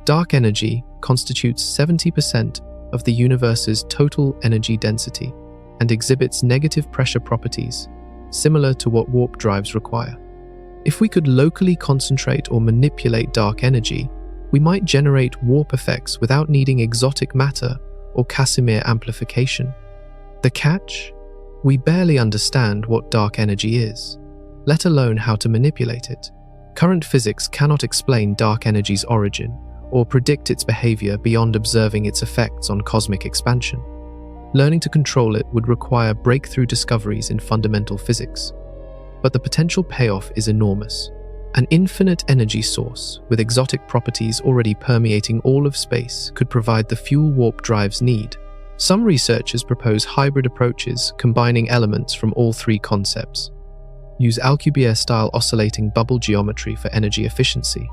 Dark energy constitutes 70% of the universe's total energy density and exhibits negative pressure properties, similar to what warp drives require. If we could locally concentrate or manipulate dark energy, we might generate warp effects without needing exotic matter or Casimir amplification. The catch? We barely understand what dark energy is, let alone how to manipulate it. Current physics cannot explain dark energy's origin or predict its behavior beyond observing its effects on cosmic expansion. Learning to control it would require breakthrough discoveries in fundamental physics. But the potential payoff is enormous. An infinite energy source with exotic properties already permeating all of space could provide the fuel warp drives need. Some researchers propose hybrid approaches combining elements from all three concepts. Use Alcubierre-style oscillating bubble geometry for energy efficiency,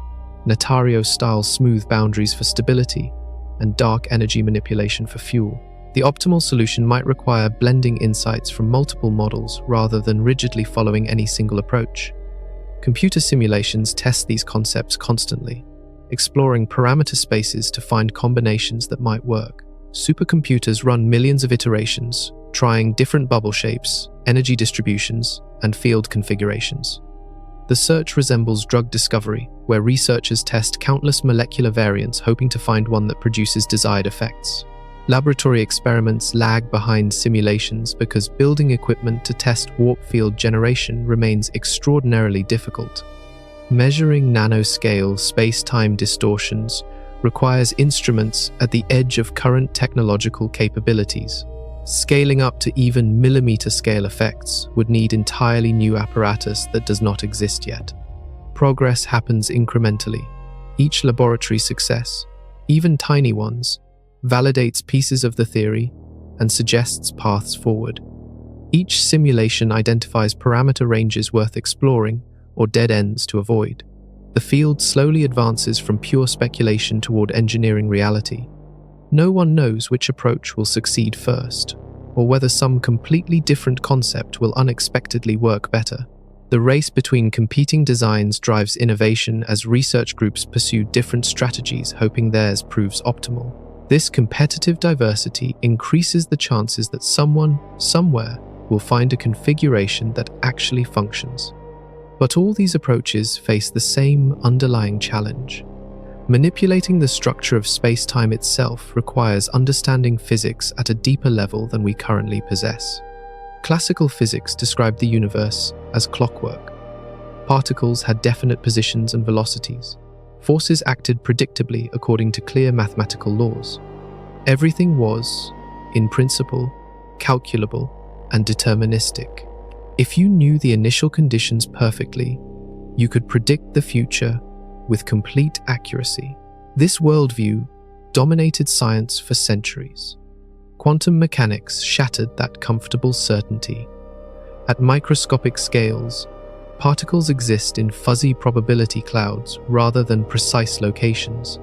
Natario-style smooth boundaries for stability, and dark energy manipulation for fuel. The optimal solution might require blending insights from multiple models rather than rigidly following any single approach. Computer simulations test these concepts constantly, exploring parameter spaces to find combinations that might work. Supercomputers run millions of iterations, trying different bubble shapes, energy distributions, and field configurations. The search resembles drug discovery, where researchers test countless molecular variants hoping to find one that produces desired effects. Laboratory experiments lag behind simulations because building equipment to test warp field generation remains extraordinarily difficult. Measuring nanoscale space-time distortions requires instruments at the edge of current technological capabilities. Scaling up to even millimeter-scale effects would need entirely new apparatus that does not exist yet. Progress happens incrementally. Each laboratory success, even tiny ones, validates pieces of the theory and suggests paths forward. Each simulation identifies parameter ranges worth exploring or dead ends to avoid. The field slowly advances from pure speculation toward engineering reality. No one knows which approach will succeed first, or whether some completely different concept will unexpectedly work better. The race between competing designs drives innovation as research groups pursue different strategies, hoping theirs proves optimal. This competitive diversity increases the chances that someone, somewhere, will find a configuration that actually functions. But all these approaches face the same underlying challenge. Manipulating the structure of space-time itself requires understanding physics at a deeper level than we currently possess. Classical physics described the universe as clockwork. Particles had definite positions and velocities. Forces acted predictably according to clear mathematical laws. Everything was, in principle, calculable and deterministic. If you knew the initial conditions perfectly, you could predict the future with complete accuracy. This worldview dominated science for centuries. Quantum mechanics shattered that comfortable certainty. At microscopic scales, particles exist in fuzzy probability clouds rather than precise locations.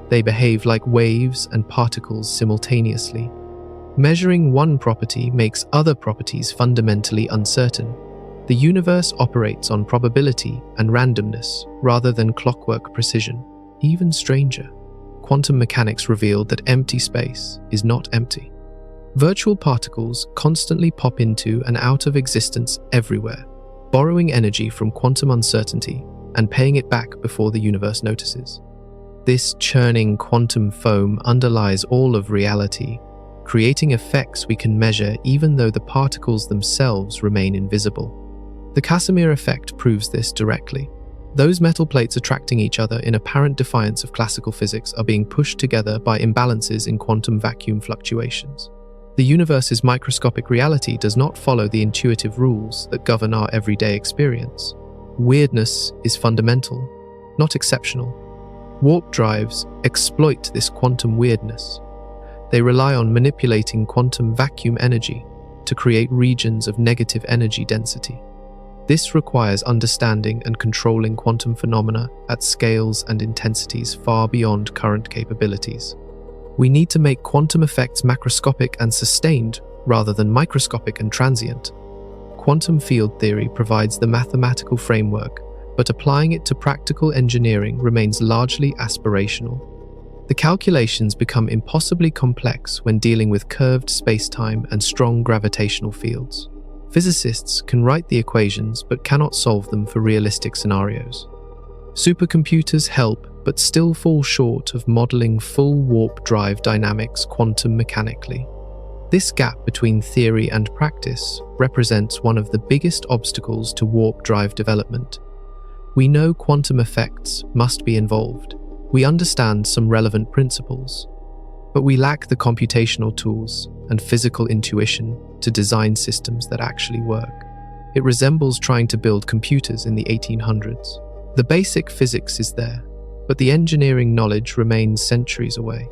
They behave like waves and particles simultaneously. Measuring one property makes other properties fundamentally uncertain. The universe operates on probability and randomness rather than clockwork precision. Even stranger, quantum mechanics revealed that empty space is not empty. Virtual particles constantly pop into and out of existence everywhere, borrowing energy from quantum uncertainty and paying it back before the universe notices. This churning quantum foam underlies all of reality, creating effects we can measure even though the particles themselves remain invisible. The Casimir effect proves this directly. Those metal plates attracting each other in apparent defiance of classical physics are being pushed together by imbalances in quantum vacuum fluctuations. The universe's microscopic reality does not follow the intuitive rules that govern our everyday experience. Weirdness is fundamental, not exceptional. Warp drives exploit this quantum weirdness. They rely on manipulating quantum vacuum energy to create regions of negative energy density. This requires understanding and controlling quantum phenomena at scales and intensities far beyond current capabilities. We need to make quantum effects macroscopic and sustained rather than microscopic and transient. Quantum field theory provides the mathematical framework, but applying it to practical engineering remains largely aspirational. The calculations become impossibly complex when dealing with curved spacetime and strong gravitational fields. Physicists can write the equations but cannot solve them for realistic scenarios. Supercomputers help but still fall short of modeling full warp drive dynamics quantum mechanically. This gap between theory and practice represents one of the biggest obstacles to warp drive development. We know quantum effects must be involved. We understand some relevant principles, but we lack the computational tools and physical intuition to design systems that actually work. It resembles trying to build computers in the 1800s. The basic physics is there, but the engineering knowledge remains centuries away.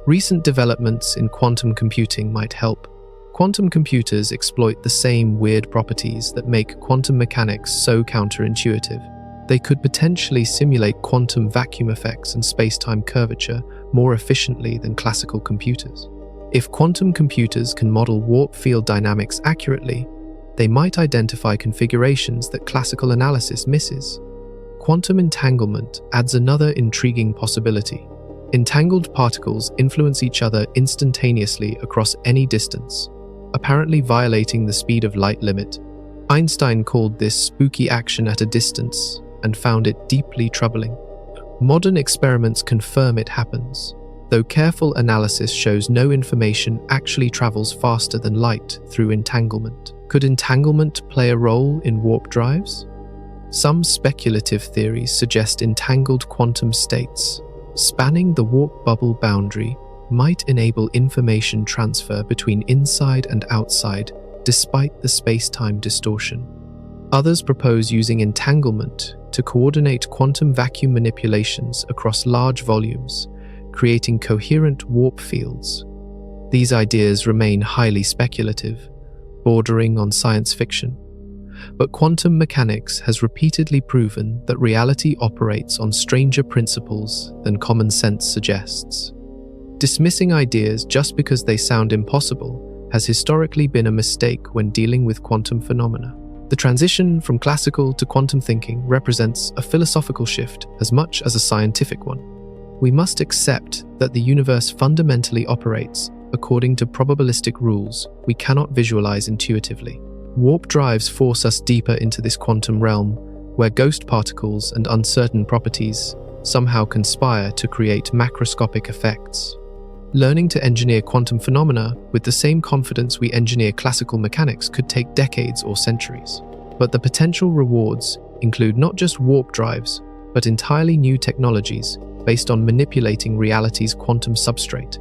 Recent developments in quantum computing might help. Quantum computers exploit the same weird properties that make quantum mechanics so counterintuitive. They could potentially simulate quantum vacuum effects and space-time curvature more efficiently than classical computers. If quantum computers can model warp field dynamics accurately, they might identify configurations that classical analysis misses. Quantum entanglement adds another intriguing possibility. Entangled particles influence each other instantaneously across any distance, apparently violating the speed of light limit. Einstein called this spooky action at a distance and found it deeply troubling. Modern experiments confirm it happens, though careful analysis shows no information actually travels faster than light through entanglement. Could entanglement play a role in warp drives? Some speculative theories suggest entangled quantum states, spanning the warp bubble boundary, might enable information transfer between inside and outside despite the space-time distortion. Others propose using entanglement to coordinate quantum vacuum manipulations across large volumes, creating coherent warp fields. These ideas remain highly speculative, bordering on science fiction. But quantum mechanics has repeatedly proven that reality operates on stranger principles than common sense suggests. Dismissing ideas just because they sound impossible has historically been a mistake when dealing with quantum phenomena. The transition from classical to quantum thinking represents a philosophical shift as much as a scientific one. We must accept that the universe fundamentally operates according to probabilistic rules we cannot visualize intuitively. Warp drives force us deeper into this quantum realm, where ghost particles and uncertain properties somehow conspire to create macroscopic effects. Learning to engineer quantum phenomena with the same confidence we engineer classical mechanics could take decades or centuries. But the potential rewards include not just warp drives, but entirely new technologies based on manipulating reality's quantum substrate.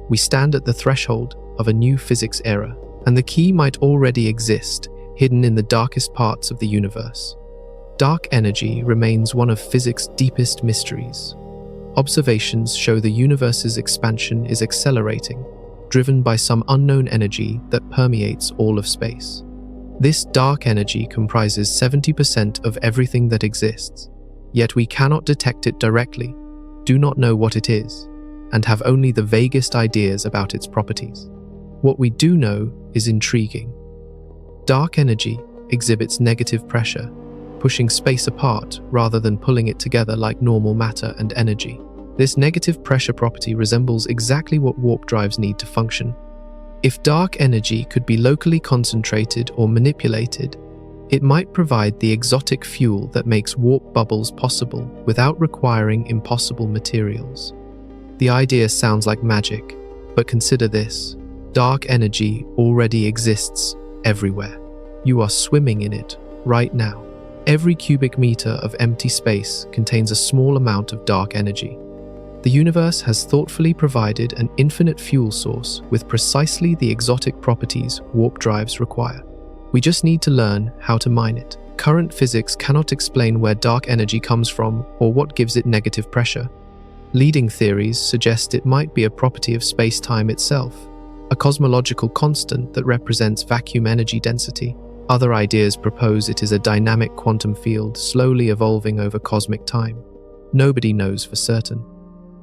We stand at the threshold of a new physics era, and the key might already exist, hidden in the darkest parts of the universe. Dark energy remains one of physics' deepest mysteries. Observations show the universe's expansion is accelerating, driven by some unknown energy that permeates all of space. This dark energy comprises 70% of everything that exists, yet we cannot detect it directly, do not know what it is, and have only the vaguest ideas about its properties. What we do know is intriguing. Dark energy exhibits negative pressure, pushing space apart rather than pulling it together like normal matter and energy. This negative pressure property resembles exactly what warp drives need to function. If dark energy could be locally concentrated or manipulated, it might provide the exotic fuel that makes warp bubbles possible without requiring impossible materials. The idea sounds like magic, but consider this: dark energy already exists everywhere. You are swimming in it right now. Every cubic meter of empty space contains a small amount of dark energy. The universe has thoughtfully provided an infinite fuel source with precisely the exotic properties warp drives require. We just need to learn how to mine it. Current physics cannot explain where dark energy comes from or what gives it negative pressure. Leading theories suggest it might be a property of space-time itself, a cosmological constant that represents vacuum energy density. Other ideas propose it is a dynamic quantum field slowly evolving over cosmic time. Nobody knows for certain.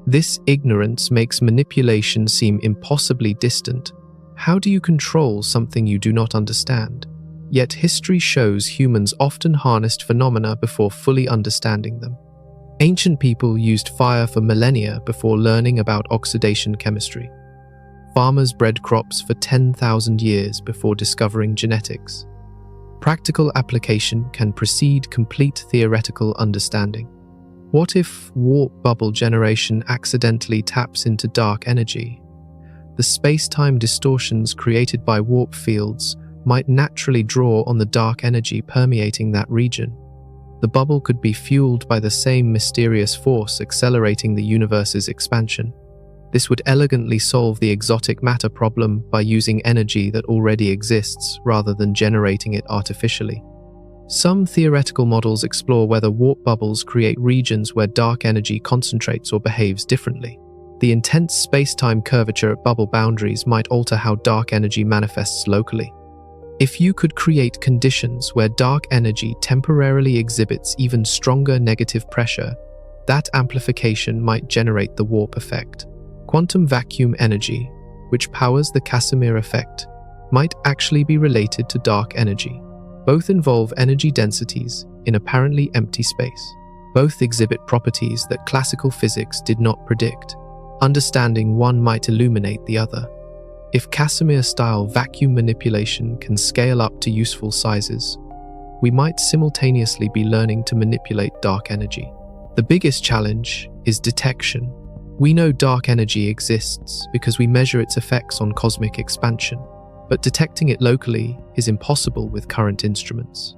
This ignorance makes manipulation seem impossibly distant. How do you control something you do not understand? Yet history shows humans often harnessed phenomena before fully understanding them. Ancient people used fire for millennia before learning about oxidation chemistry. Farmers bred crops for 10,000 years before discovering genetics. Practical application can precede complete theoretical understanding. What if warp bubble generation accidentally taps into dark energy? The space-time distortions created by warp fields might naturally draw on the dark energy permeating that region. The bubble could be fueled by the same mysterious force accelerating the universe's expansion. This would elegantly solve the exotic matter problem by using energy that already exists rather than generating it artificially. Some theoretical models explore whether warp bubbles create regions where dark energy concentrates or behaves differently. The intense space-time curvature at bubble boundaries might alter how dark energy manifests locally. If you could create conditions where dark energy temporarily exhibits even stronger negative pressure, that amplification might generate the warp effect. Quantum vacuum energy, which powers the Casimir effect, might actually be related to dark energy. Both involve energy densities in apparently empty space. Both exhibit properties that classical physics did not predict. Understanding one might illuminate the other. If Casimir-style vacuum manipulation can scale up to useful sizes, we might simultaneously be learning to manipulate dark energy. The biggest challenge is detection. We know dark energy exists because we measure its effects on cosmic expansion, but detecting it locally is impossible with current instruments.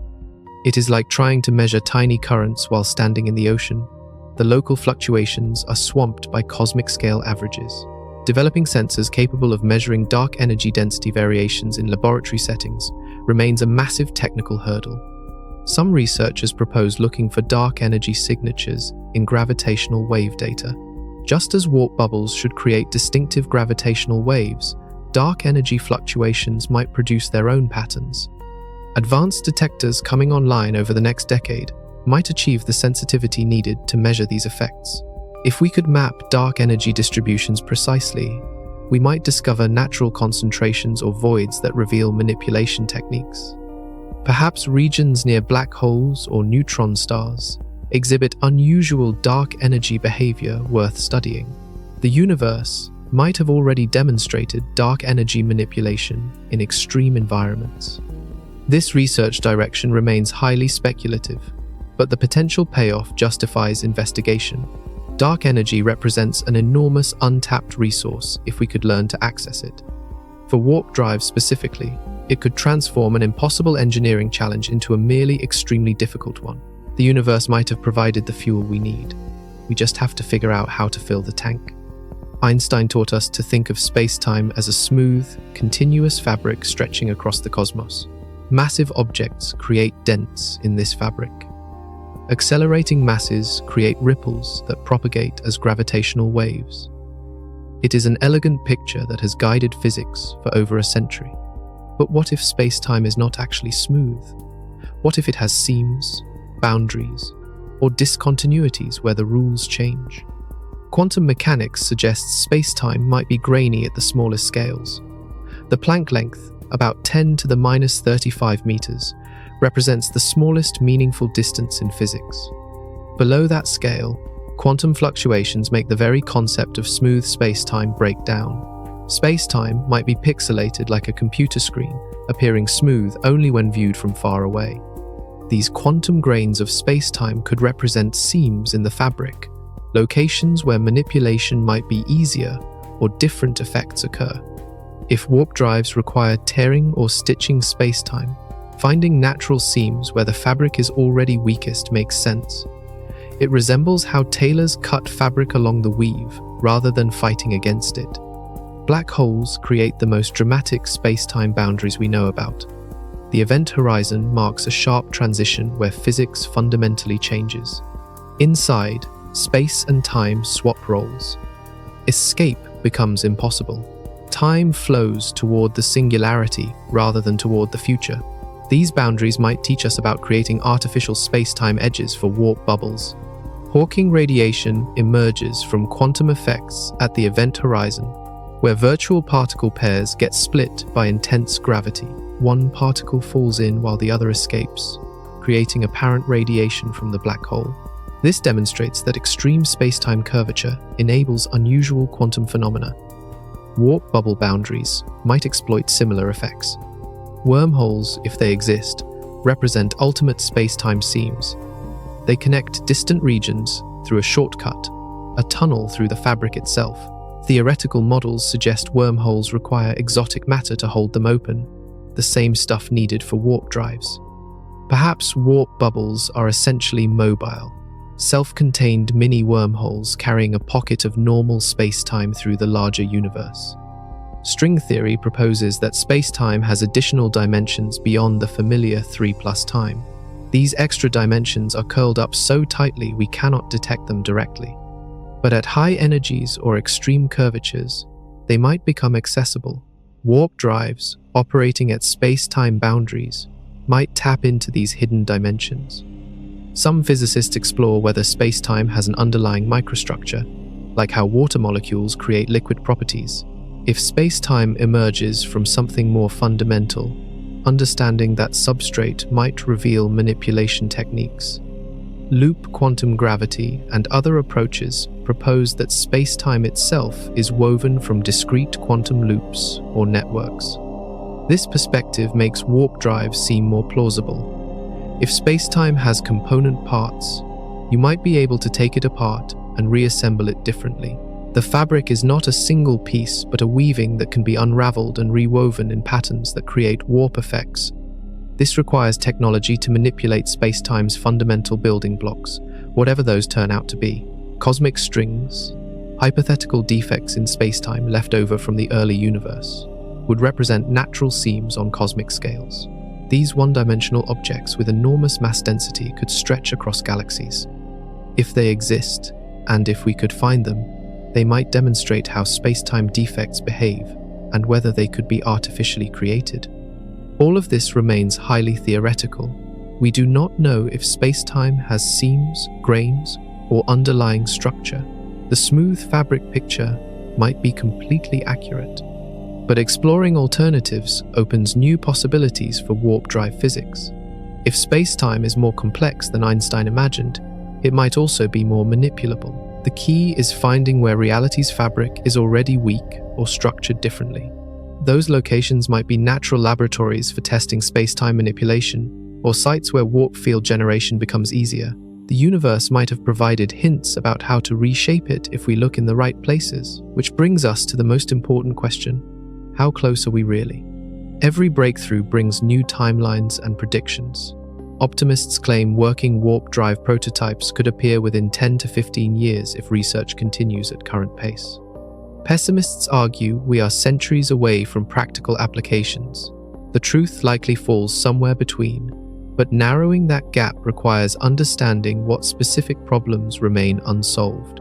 It is like trying to measure tiny currents while standing in the ocean. The local fluctuations are swamped by cosmic-scale averages. Developing sensors capable of measuring dark energy density variations in laboratory settings remains a massive technical hurdle. Some researchers propose looking for dark energy signatures in gravitational wave data. Just as warp bubbles should create distinctive gravitational waves, dark energy fluctuations might produce their own patterns. Advanced detectors coming online over the next decade might achieve the sensitivity needed to measure these effects. If we could map dark energy distributions precisely, we might discover natural concentrations or voids that reveal manipulation techniques. Perhaps regions near black holes or neutron stars exhibit unusual dark energy behavior worth studying. The universe might have already demonstrated dark energy manipulation in extreme environments. This research direction remains highly speculative, but the potential payoff justifies investigation. Dark energy represents an enormous untapped resource if we could learn to access it. For warp drives specifically, it could transform an impossible engineering challenge into a merely extremely difficult one. The universe might have provided the fuel we need. We just have to figure out how to fill the tank. Einstein taught us to think of space-time as a smooth, continuous fabric stretching across the cosmos. Massive objects create dents in this fabric. Accelerating masses create ripples that propagate as gravitational waves. It is an elegant picture that has guided physics for over a century. But what if space-time is not actually smooth? What if it has seams, boundaries, or discontinuities where the rules change? Quantum mechanics suggests space-time might be grainy at the smallest scales. The Planck length, about 10 to the minus 35 meters, represents the smallest meaningful distance in physics. Below that scale, quantum fluctuations make the very concept of smooth space-time break down. Space-time might be pixelated like a computer screen, appearing smooth only when viewed from far away. These quantum grains of space-time could represent seams in the fabric, locations where manipulation might be easier or different effects occur. If warp drives require tearing or stitching space-time, finding natural seams where the fabric is already weakest makes sense. It resembles how tailors cut fabric along the weave rather than fighting against it. Black holes create the most dramatic space-time boundaries we know about. The event horizon marks a sharp transition where physics fundamentally changes. Inside, space and time swap roles. Escape becomes impossible. Time flows toward the singularity rather than toward the future. These boundaries might teach us about creating artificial space-time edges for warp bubbles. Hawking radiation emerges from quantum effects at the event horizon, where virtual particle pairs get split by intense gravity. One particle falls in while the other escapes, creating apparent radiation from the black hole. This demonstrates that extreme space-time curvature enables unusual quantum phenomena. Warp bubble boundaries might exploit similar effects. Wormholes, if they exist, represent ultimate space-time seams. They connect distant regions through a shortcut, a tunnel through the fabric itself. Theoretical models suggest wormholes require exotic matter to hold them open, the same stuff needed for warp drives. Perhaps warp bubbles are essentially mobile, self-contained mini wormholes carrying a pocket of normal space-time through the larger universe. String theory proposes that space-time has additional dimensions beyond the familiar 3 plus time. These extra dimensions are curled up so tightly we cannot detect them directly. But at high energies or extreme curvatures, they might become accessible. Warp drives, operating at space-time boundaries, might tap into these hidden dimensions. Some physicists explore whether space-time has an underlying microstructure, like how water molecules create liquid properties. If space-time emerges from something more fundamental, understanding that substrate might reveal manipulation techniques. Loop quantum gravity and other approaches propose that space-time itself is woven from discrete quantum loops or networks. This perspective makes warp drives seem more plausible. If space-time has component parts, you might be able to take it apart and reassemble it differently. The fabric is not a single piece, but a weaving that can be unraveled and rewoven in patterns that create warp effects. This requires technology to manipulate space-time's fundamental building blocks, whatever those turn out to be. Cosmic strings, hypothetical defects in space-time left over from the early universe, would represent natural seams on cosmic scales. These one-dimensional objects with enormous mass density could stretch across galaxies. If they exist, and if we could find them, they might demonstrate how space-time defects behave and whether they could be artificially created. All of this remains highly theoretical. We do not know if space-time has seams, grains, or underlying structure. The smooth fabric picture might be completely accurate. But exploring alternatives opens new possibilities for warp drive physics. If space-time is more complex than Einstein imagined, it might also be more manipulable. The key is finding where reality's fabric is already weak or structured differently. Those locations might be natural laboratories for testing space-time manipulation, or sites where warp field generation becomes easier. The universe might have provided hints about how to reshape it if we look in the right places, which brings us to the most important question: how close are we really? Every breakthrough brings new timelines and predictions. Optimists claim working warp drive prototypes could appear within 10 to 15 years if research continues at current pace. Pessimists argue we are centuries away from practical applications. The truth likely falls somewhere between, but narrowing that gap requires understanding what specific problems remain unsolved.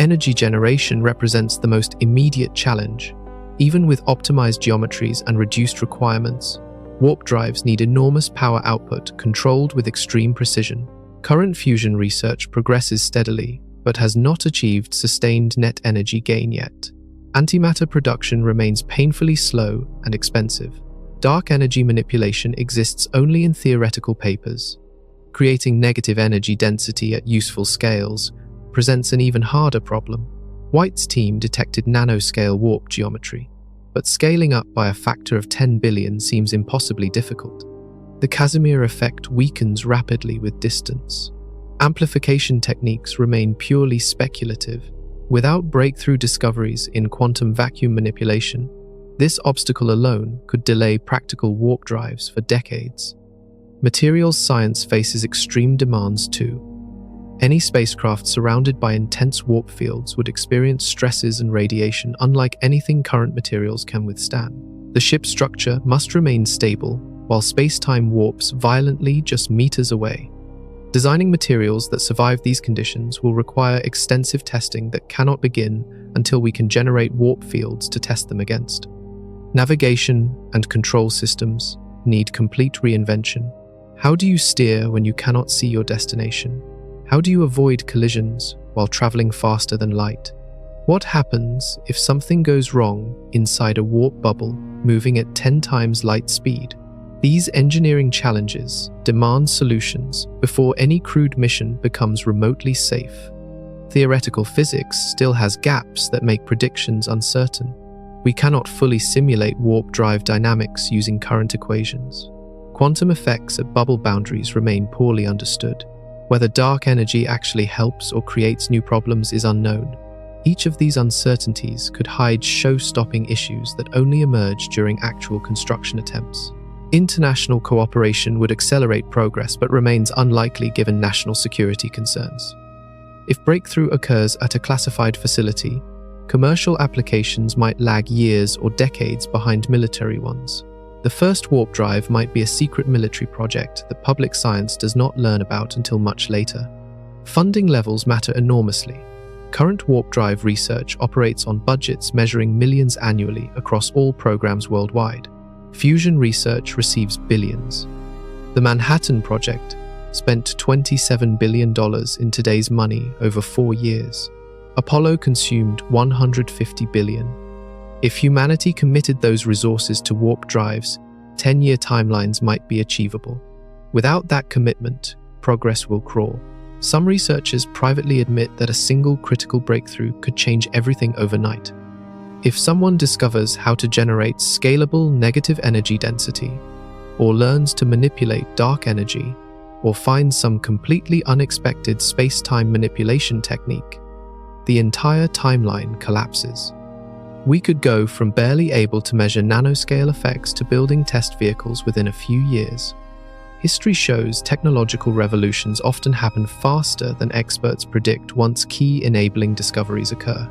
Energy generation represents the most immediate challenge. Even with optimized geometries and reduced requirements, warp drives need enormous power output controlled with extreme precision. Current fusion research progresses steadily, but has not achieved sustained net energy gain yet. Antimatter production remains painfully slow and expensive. Dark energy manipulation exists only in theoretical papers. Creating negative energy density at useful scales presents an even harder problem. White's team detected nanoscale warp geometry, but scaling up by a factor of 10 billion seems impossibly difficult. The Casimir effect weakens rapidly with distance. Amplification techniques remain purely speculative. Without breakthrough discoveries in quantum vacuum manipulation, this obstacle alone could delay practical warp drives for decades. Materials science faces extreme demands too. Any spacecraft surrounded by intense warp fields would experience stresses and radiation unlike anything current materials can withstand. The ship's structure must remain stable, while space-time warps violently just meters away. Designing materials that survive these conditions will require extensive testing that cannot begin until we can generate warp fields to test them against. Navigation and control systems need complete reinvention. How do you steer when you cannot see your destination? How do you avoid collisions while traveling faster than light? What happens if something goes wrong inside a warp bubble moving at 10 times light speed? These engineering challenges demand solutions before any crewed mission becomes remotely safe. Theoretical physics still has gaps that make predictions uncertain. We cannot fully simulate warp drive dynamics using current equations. Quantum effects at bubble boundaries remain poorly understood. Whether dark energy actually helps or creates new problems is unknown. Each of these uncertainties could hide show-stopping issues that only emerge during actual construction attempts. International cooperation would accelerate progress but remains unlikely given national security concerns. If breakthrough occurs at a classified facility, commercial applications might lag years or decades behind military ones. The first warp drive might be a secret military project that public science does not learn about until much later. Funding levels matter enormously. Current warp drive research operates on budgets measuring millions annually across all programs worldwide. Fusion research receives billions. The Manhattan Project spent $27 billion in today's money over 4 years. Apollo consumed $150 billion. If humanity committed those resources to warp drives, 10-year timelines might be achievable. Without that commitment, progress will crawl. Some researchers privately admit that a single critical breakthrough could change everything overnight. If someone discovers how to generate scalable negative energy density, or learns to manipulate dark energy, or finds some completely unexpected space-time manipulation technique, the entire timeline collapses. We could go from barely able to measure nanoscale effects to building test vehicles within a few years. History shows technological revolutions often happen faster than experts predict once key enabling discoveries occur.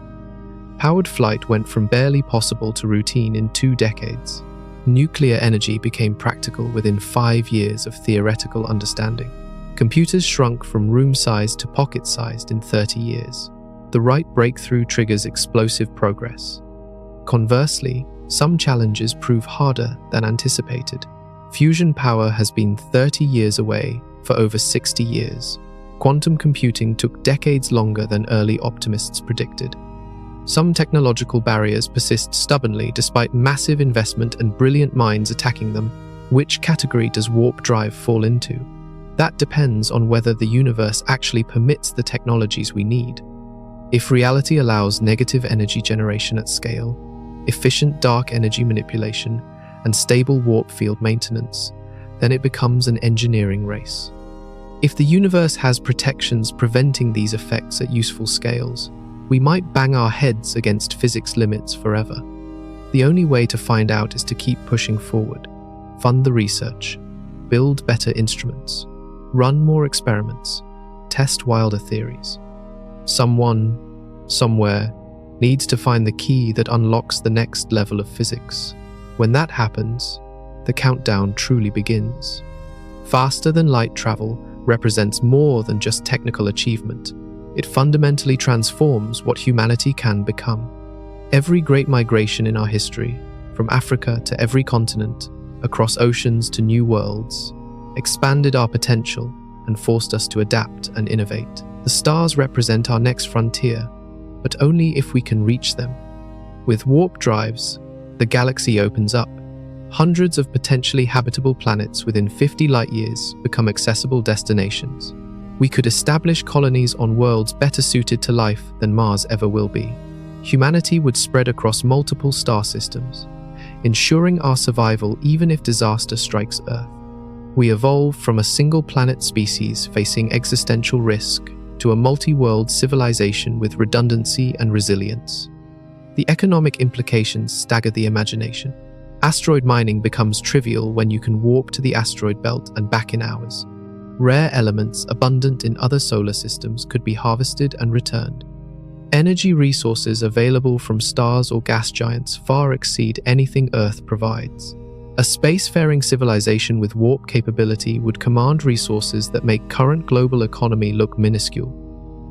Powered flight went from barely possible to routine in 2 decades. Nuclear energy became practical within 5 years of theoretical understanding. Computers shrunk from room-sized to pocket-sized in 30 years. The right breakthrough triggers explosive progress. Conversely, some challenges prove harder than anticipated. Fusion power has been 30 years away for over 60 years. Quantum computing took decades longer than early optimists predicted. Some technological barriers persist stubbornly despite massive investment and brilliant minds attacking them. Which category does warp drive fall into? That depends on whether the universe actually permits the technologies we need. If reality allows negative energy generation at scale, efficient dark energy manipulation, and stable warp field maintenance, then it becomes an engineering race. If the universe has protections preventing these effects at useful scales, we might bang our heads against physics limits forever. The only way to find out is to keep pushing forward, fund the research, build better instruments, run more experiments, test wilder theories. Someone, somewhere, needs to find the key that unlocks the next level of physics. When that happens, the countdown truly begins. Faster than light travel represents more than just technical achievement. It fundamentally transforms what humanity can become. Every great migration in our history, from Africa to every continent, across oceans to new worlds, expanded our potential and forced us to adapt and innovate. The stars represent our next frontier, but only if we can reach them. With warp drives, the galaxy opens up. Hundreds of potentially habitable planets within 50 light-years become accessible destinations. We could establish colonies on worlds better suited to life than Mars ever will be. Humanity would spread across multiple star systems, ensuring our survival even if disaster strikes Earth. We evolve from a single-planet species facing existential risk to a multi-world civilization with redundancy and resilience. The economic implications stagger the imagination. Asteroid mining becomes trivial when you can warp to the asteroid belt and back in hours. Rare elements abundant in other solar systems could be harvested and returned. Energy resources available from stars or gas giants far exceed anything Earth provides. A spacefaring civilization with warp capability would command resources that make current global economy look minuscule.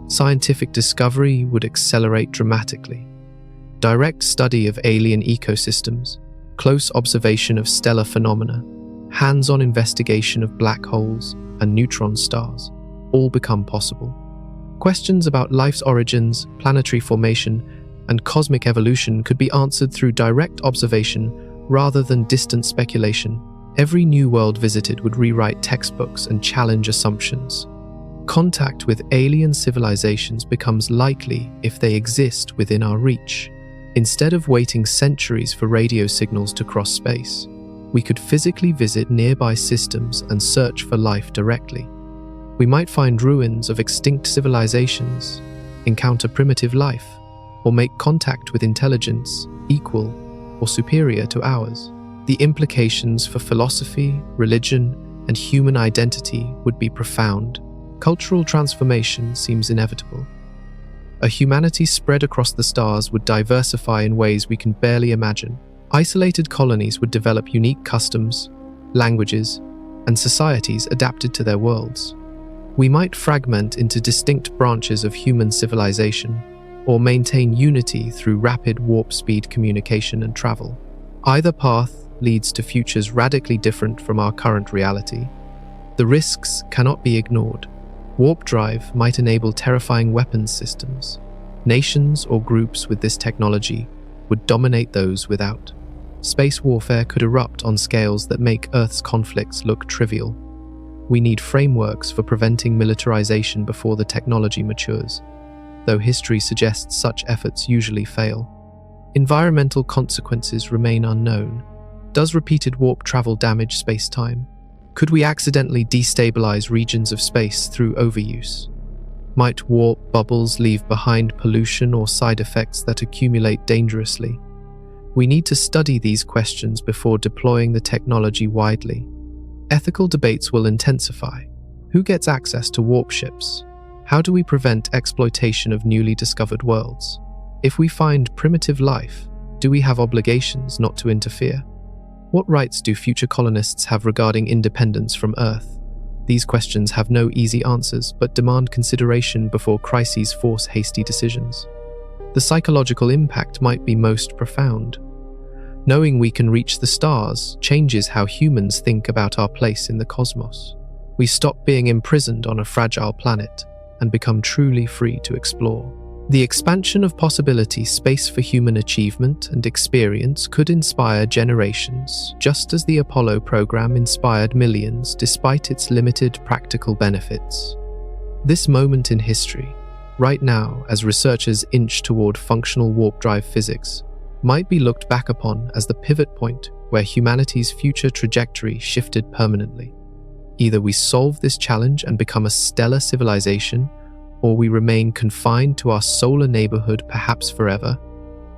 Scientific discovery would accelerate dramatically. Direct study of alien ecosystems, close observation of stellar phenomena, hands-on investigation of black holes and neutron stars all become possible. Questions about life's origins, planetary formation, and cosmic evolution could be answered through direct observation rather than distant speculation. Every new world visited would rewrite textbooks and challenge assumptions. Contact with alien civilizations becomes likely if they exist within our reach. Instead of waiting centuries for radio signals to cross space, we could physically visit nearby systems and search for life directly. We might find ruins of extinct civilizations, encounter primitive life, or make contact with intelligence equal or superior to ours. The implications for philosophy, religion, and human identity would be profound. Cultural transformation seems inevitable. A humanity spread across the stars would diversify in ways we can barely imagine. Isolated colonies would develop unique customs, languages, and societies adapted to their worlds. We might fragment into distinct branches of human civilization, or maintain unity through rapid warp speed communication and travel. Either path leads to futures radically different from our current reality. The risks cannot be ignored. Warp drive might enable terrifying weapons systems. Nations or groups with this technology would dominate those without. Space warfare could erupt on scales that make Earth's conflicts look trivial. We need frameworks for preventing militarization before the technology matures, though history suggests such efforts usually fail. Environmental consequences remain unknown. Does repeated warp travel damage space-time? Could we accidentally destabilize regions of space through overuse? Might warp bubbles leave behind pollution or side effects that accumulate dangerously? We need to study these questions before deploying the technology widely. Ethical debates will intensify. Who gets access to warp ships? How do we prevent exploitation of newly discovered worlds? If we find primitive life, do we have obligations not to interfere? What rights do future colonists have regarding independence from Earth? These questions have no easy answers, but demand consideration before crises force hasty decisions. The psychological impact might be most profound. Knowing we can reach the stars changes how humans think about our place in the cosmos. We stop being imprisoned on a fragile planet and become truly free to explore. The expansion of possibility space for human achievement and experience could inspire generations, just as the Apollo program inspired millions despite its limited practical benefits. This moment in history, right now as researchers inch toward functional warp drive physics, might be looked back upon as the pivot point where humanity's future trajectory shifted permanently. Either we solve this challenge and become a stellar civilization, or we remain confined to our solar neighborhood perhaps forever.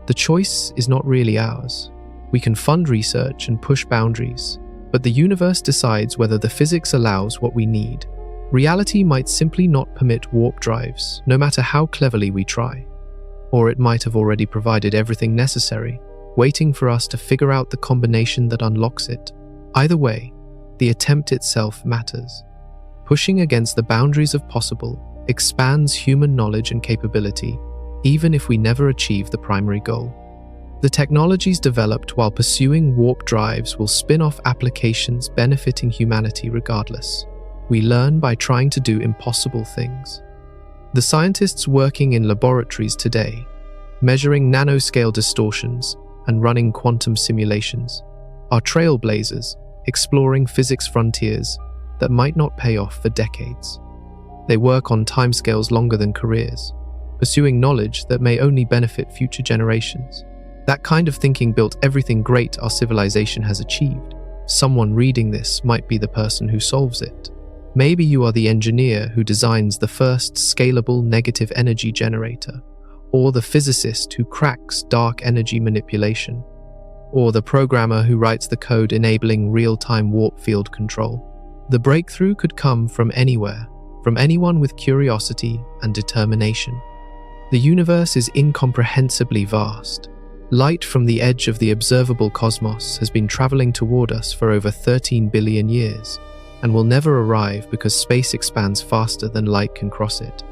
The choice is not really ours. We can fund research and push boundaries, but the universe decides whether the physics allows what we need. Reality might simply not permit warp drives, no matter how cleverly we try. Or it might have already provided everything necessary, waiting for us to figure out the combination that unlocks it. Either way, the attempt itself matters. Pushing against the boundaries of possible expands human knowledge and capability, even if we never achieve the primary goal. The technologies developed while pursuing warp drives will spin off applications benefiting humanity regardless. We learn by trying to do impossible things. The scientists working in laboratories today, measuring nanoscale distortions and running quantum simulations, are trailblazers exploring physics frontiers that might not pay off for decades. They work on timescales longer than careers, pursuing knowledge that may only benefit future generations. That kind of thinking built everything great our civilization has achieved. Someone reading this might be the person who solves it. Maybe you are the engineer who designs the first scalable negative energy generator, or the physicist who cracks dark energy manipulation, or the programmer who writes the code enabling real-time warp field control. The breakthrough could come from anywhere, from anyone with curiosity and determination. The universe is incomprehensibly vast. Light from the edge of the observable cosmos has been traveling toward us for over 13 billion years, and will never arrive because space expands faster than light can cross it.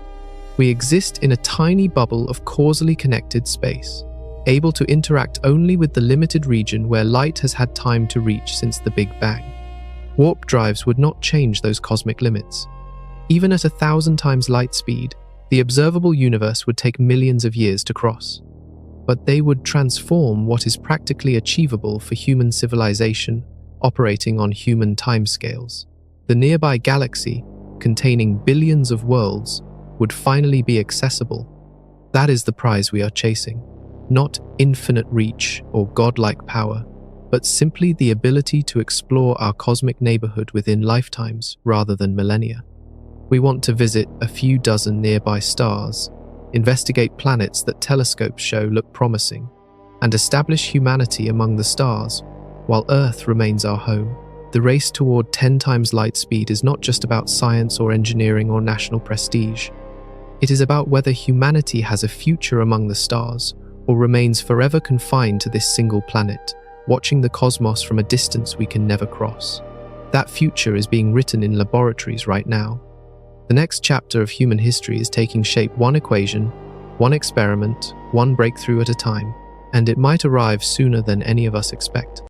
We exist in a tiny bubble of causally connected space, able to interact only with the limited region where light has had time to reach since the Big Bang. Warp drives would not change those cosmic limits. Even at 1,000 times light speed, the observable universe would take millions of years to cross. But they would transform what is practically achievable for human civilization operating on human timescales. The nearby galaxy, containing billions of worlds, would finally be accessible. That is the prize we are chasing. Not infinite reach or godlike power, but simply the ability to explore our cosmic neighborhood within lifetimes rather than millennia. We want to visit a few dozen nearby stars, investigate planets that telescopes show look promising, and establish humanity among the stars, while Earth remains our home. The race toward 10 times light speed is not just about science or engineering or national prestige. It is about whether humanity has a future among the stars, or remains forever confined to this single planet, watching the cosmos from a distance we can never cross. That future is being written in laboratories right now. The next chapter of human history is taking shape one equation, one experiment, one breakthrough at a time, and it might arrive sooner than any of us expect.